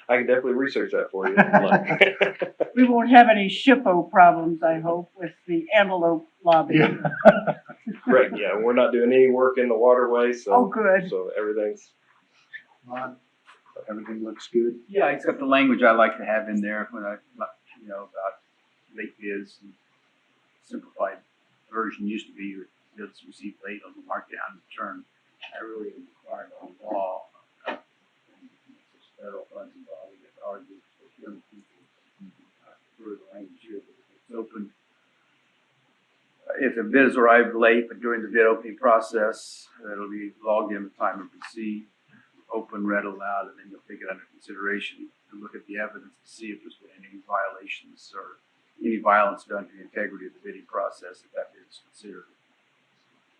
I can definitely research that for you. if you'd like. we won't have any SHPO problems, I hope, with the antelope lobby. that. Correct, yeah, we're not doing any work in the waterway, so. Oh, good. So everything's, Ron, everything looks good? Yeah, except the language I like to have in there when about late bids and simplified version used to be bids received late on the markdown return. I really require the law. Federal funds involved, we get argued with young people. Through the language here, but it's open. If a bid has arrived late, but during the bid opening process, it'll be logged in with time of receipt, open, read aloud, and then you'll take it under consideration and look at the evidence to see if there's been any violations or any violence done to the integrity of the bidding process if that bid is considered.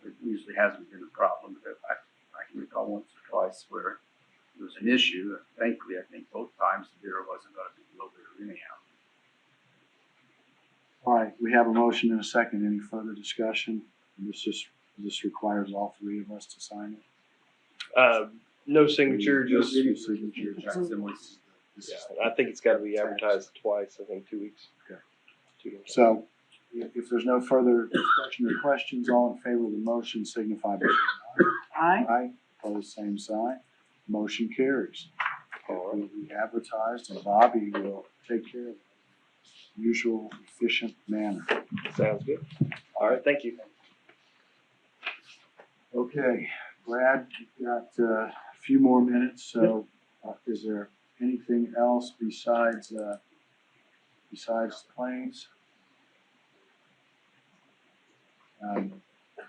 It usually hasn't been a problem, but I can recall once or twice where there was an issue. Thankfully, I think both times the bidder wasn't going to be the low bidder anyhow. All right, we have a motion and a second. Any further discussion? This requires all three of us to sign it? no signature, just, No signature. yeah, I think it's gotta be advertised twice, I think 2 weeks. Okay. 2 weeks. So if there's no further discussion or questions, all in favor of the motion signify by saying Aye. aye. Aye, opposed, same sign. Motion carries. It All will right. be advertised and Bobby will take care of it in the usual efficient manner. Sounds good. All right, thank you. Okay, Brad, you've got a few more minutes, so is there anything else besides claims?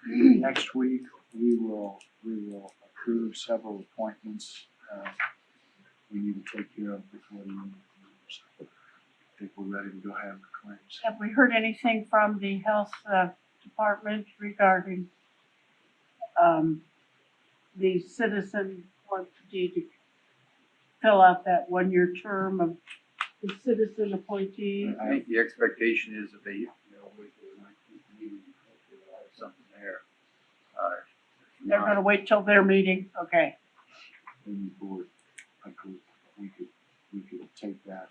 Next week, we will approve several appointments, we need to take care of before the end of the year. So I think we're ready to go ahead with claims. Have we heard anything from the health department regarding the citizen wants you to fill out that 1-year term of the citizen appointee? I think the expectation is that they, wait till the 19th meeting, hopefully they'll have something there. If They're not, gonna wait till their meeting? Okay. And the board, we could take that,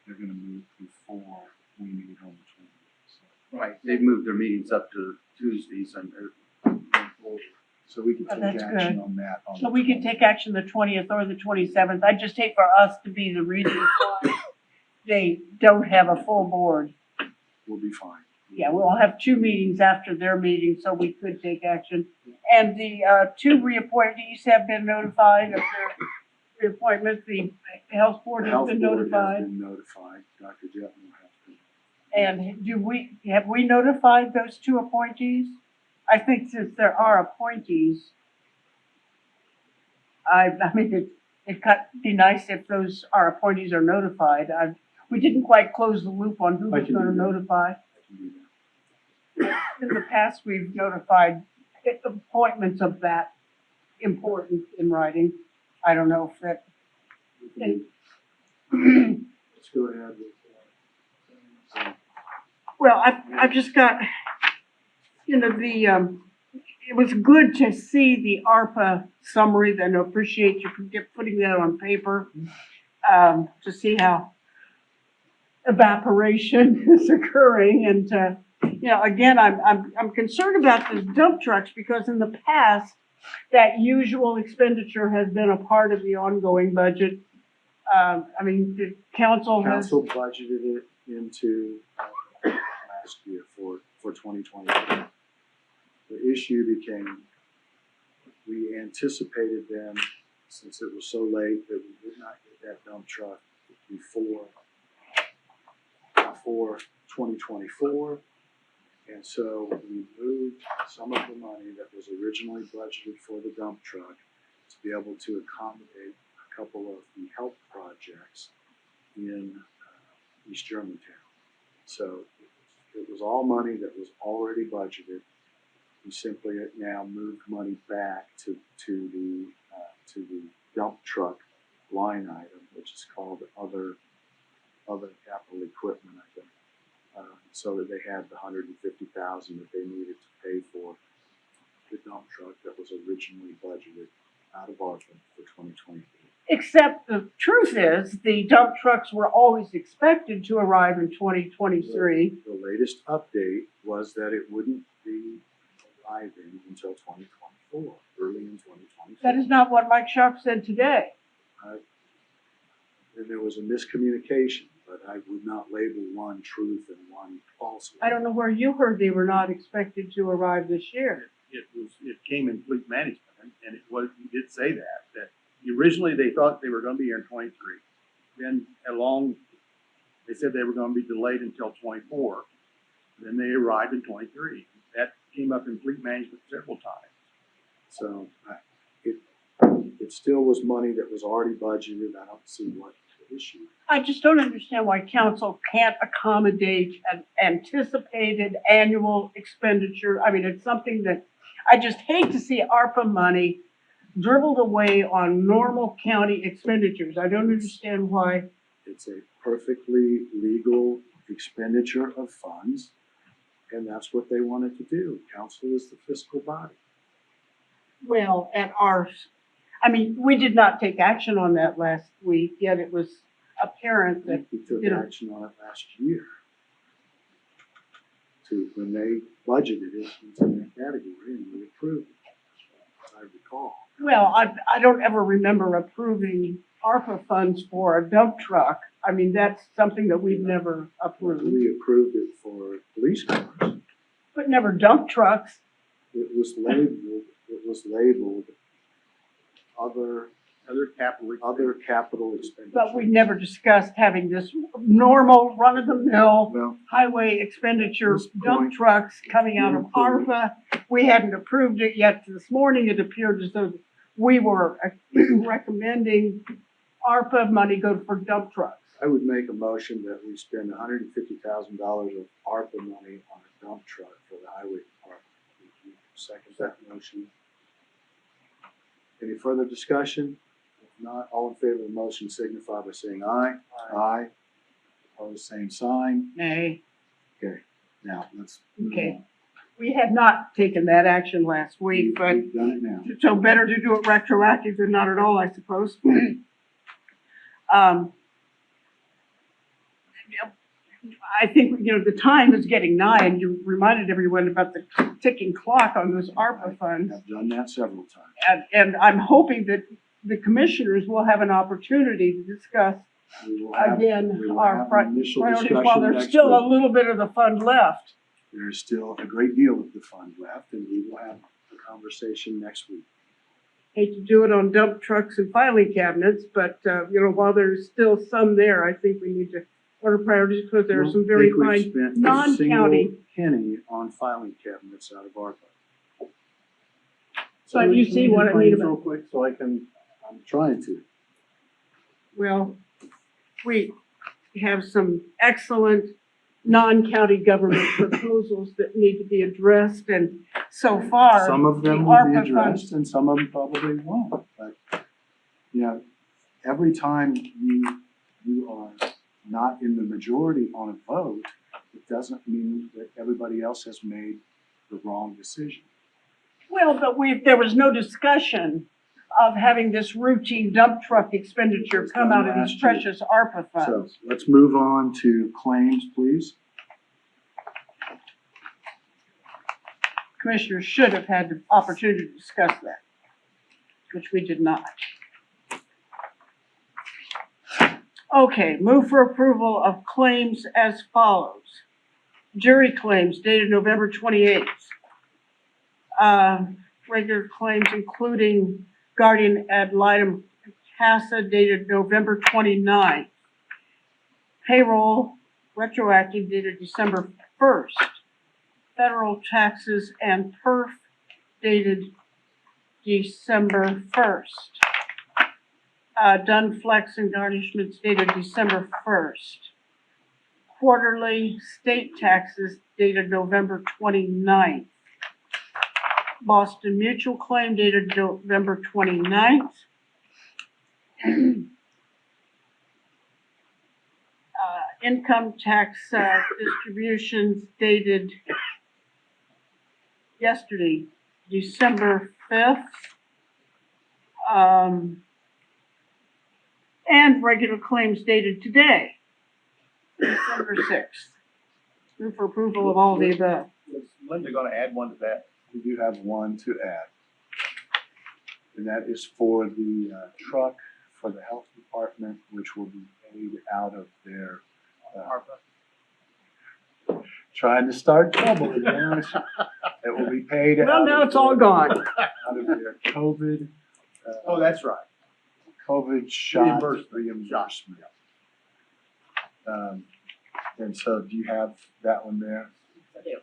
they're gonna move before we meet on the 20th. So. Right, they've moved their meetings up to Tuesdays and they're going forward. So we can Oh, take that's action good. on that. On So the we could 20th. take action the 20th or the 27th. I'd just hate for us to be the reason why they don't have a full board. We'll be fine. Yeah, we'll have 2 meetings after their meeting, so we could take action. And the 2 reappointees have been notified of their reappointment. The health board The has health been board notified. has been notified. Dr. Jetton will have to. And have we notified those 2 appointees? I think since there are appointees, I mean, it could be nice if those, our appointees are notified. We didn't quite close the loop on who I was can gonna do that. notify. I can do that. In the past, we've notified appointments of that importance in writing. I don't know if that, We can do- Let's go ahead with, well, I've just got, it was good to see the ARPA summary, and I appreciate you putting that on paper, to see how evaporation is occurring, and again, I'm concerned about the dump trucks, because in the past, that usual expenditure has been a part of the ongoing budget. I mean, the council has, Council budgeted it into last year for 2020. The issue became, we anticipated then, since it was so late, that we did not get that dump truck before 2024. And so we moved some of the money that was originally budgeted for the dump truck to be able to accommodate a couple of the health projects in East Germantown. So it was all money that was already budgeted. We simply now moved money back to the dump truck line item, which is called other capital equipment, I think. So that they had the $150,000 that they needed to pay for the dump truck that was originally budgeted out of ARPA for 2020. except the truth is, the dump trucks were always expected to arrive in 2023. The latest update was that it wouldn't be arriving until 2024, early in 2024. That is not what Mike Sharp said today. And there was a miscommunication, but I would not label one truth and one falsehood. I don't know where you heard they were not expected to arrive this year. It came in fleet management, and it was, you did say that originally they thought they were gonna be here in 23. Then they said they were gonna be delayed until 24. Then they arrived in 23. That came up in fleet management several times. So it still was money that was already budgeted. I don't see what the issue is. I just don't understand why council can't accommodate an anticipated annual expenditure. I mean, it's something that, I just hate to see ARPA money dribbled away on normal county expenditures. I don't understand why. It's a perfectly legal expenditure of funds, and that's what they wanted to do. Council is the fiscal body. Well, we did not take action on that last week, yet it was apparent that, We took you know, action on it last year. When they budgeted it into that category and we approved it, as I recall. well, I don't ever remember approving ARPA funds for a dump truck. I mean, that's something that we've never approved, We approved it for police cars. but never dump trucks. It was labeled other capital expenditures. But we never discussed having this normal run-of-the-mill Well, highway expenditure This dump point- trucks coming out of Approved. ARPA. We hadn't approved it yet. This morning, it appeared as though we were recommending ARPA money go for dump trucks. I would make a motion that we spend $150,000 of ARPA money on a dump truck for the highway department. Would you second that motion? Any further discussion? If not, all in favor of the motion signify by saying aye. Aye. Opposed, same sign. Nay. Okay, now let's move Okay. on. We had not taken that action last week, but We've done it now. so better to do it retroactive than not at all, I suppose. I think, the time is getting nigh, and you reminded everyone about the ticking clock on those ARPA funds. I've done that several times. And I'm hoping that the commissioners will have an opportunity to discuss We will have- again we will our have an initial priorities while discussion there's next still a week. little bit of the fund left. There's still a great deal of the fund left, and we will have a conversation next week. Hate to do it on dump trucks and filing cabinets, but, while there's still some there, I think we need to order priorities because there are some very I fine think we've spent a non-county. single penny on filing cabinets out of ARPA. So you see what I mean about, Real quick, so I can, I'm trying to. well, we have some excellent non-county government proposals that need to be addressed, and so far, Some of them the will be ARPA funds- addressed and some of them probably won't. But, every time you are not in the majority on a vote, it doesn't mean that everybody else has made the wrong decision. Well, but there was no discussion of having this routine dump truck expenditure come out of these precious ARPA So funds. let's move on to claims, please. Commissioners should have had the opportunity to discuss that. which we did not. Okay, move for approval of claims as follows. Jury claims dated November 28th. Regular claims including guardian ad litem CASA dated November 29th. Payroll retroactive dated December 1st. Federal taxes and perf dated December 1st. Done flex and garnishments dated December 1st. Quarterly state taxes dated November 29th. Boston Mutual claim dated November 29th. Income tax distributions dated yesterday, December 5th. And regular claims dated today, December 6th. Move for approval of all the above. Was Linda gonna add one to that? We do have one to add. And that is for the truck for the health department, which will be paid out of their, trying to start trouble again. It will be paid out. Well, now of it's all their- gone. Out of their COVID. Oh, that's right. COVID shot Reimbursement. reimbursement. And so do you have that one there? I do.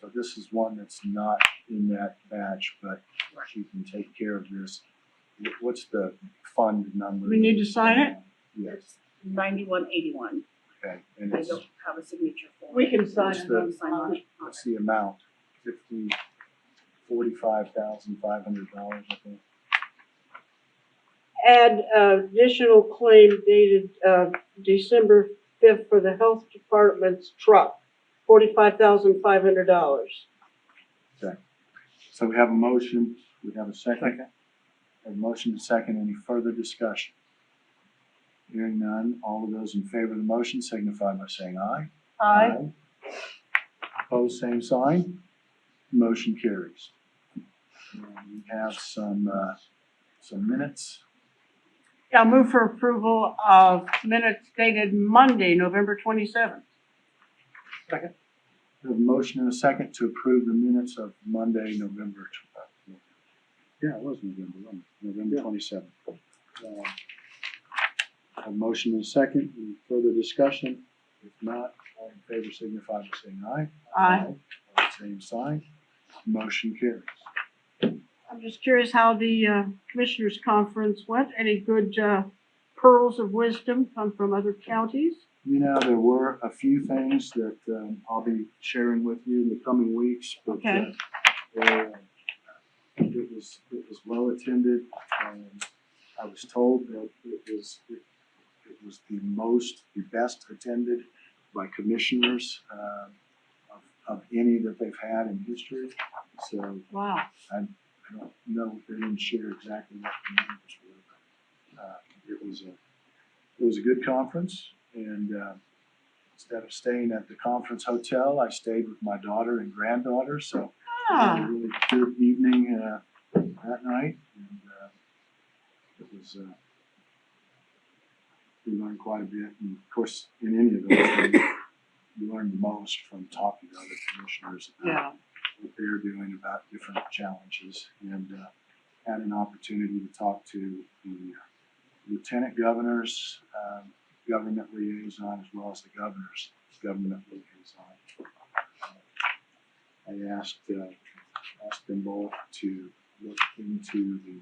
So this is one that's not in that batch, but she can take care of this. What's the fund number? We need to sign it? Yes, 9181. okay, and I it's, don't have a signature for We it. can sign What's it the- on Sign it. what's the amount? $45,500, I think. Add additional claim dated December 5th for the health department's truck, $45,500. So we have a motion, we have a second. A motion to second, any further discussion? Hearing none, all of those in favor of the motion signify by saying aye. Aye. Opposed, same sign. Motion carries. And we have some minutes. Yeah, move for approval of minutes dated Monday, November 27th. We have a motion and a second to approve the minutes of Monday, November. Yeah, it was November 27th. A motion and a second, any further discussion? If not, all in favor signify by saying aye. Aye. Same sign, motion carries. I'm just curious how the commissioners' conference went. Any good pearls of wisdom come from other counties? You know, there were a few things that I'll be sharing with you in the coming weeks, but Okay. it was well attended. I was told that it was the best attended by commissioners of any that they've had in history. So Wow. I don't know if they didn't share exactly what the numbers were, but it was a good conference, and instead of staying at the conference hotel, I stayed with my daughter and granddaughter, so I had a really good evening that night, and it was we learned quite a bit, and of course, in any of those, you learn the most from talking to other commissioners about Yeah. what they're doing about different challenges, and had an opportunity to talk to the lieutenant governors, government liaison, as well as the governor's government liaison. I asked them both to look into the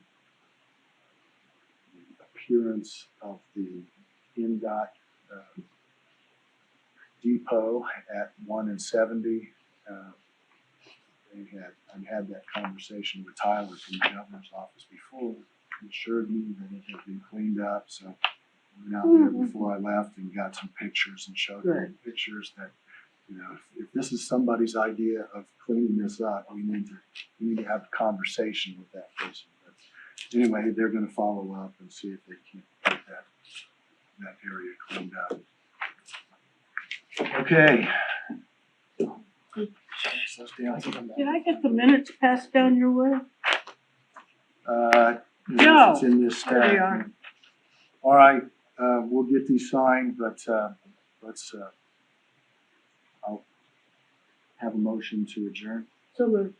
appearance of the NDOT depot at 1 and 70. I had that conversation with Tyler from the governor's office before. He assured me that it had been cleaned up, so I went out there before I left and got some pictures and showed them pictures that, you know, if this is somebody's idea of cleaning this up, we need to have a conversation with that person. But anyway, they're gonna follow up and see if they can get that area cleaned up. Okay. Did I get the minutes passed down your way? No, It's in this there they stack. are. All right, we'll get these signed, but, let's, I'll have a motion to adjourn. So moved.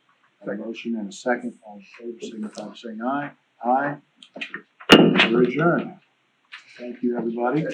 A motion and a second. All in favor, signify by saying aye. Aye. We're adjourned. Thank you, everybody.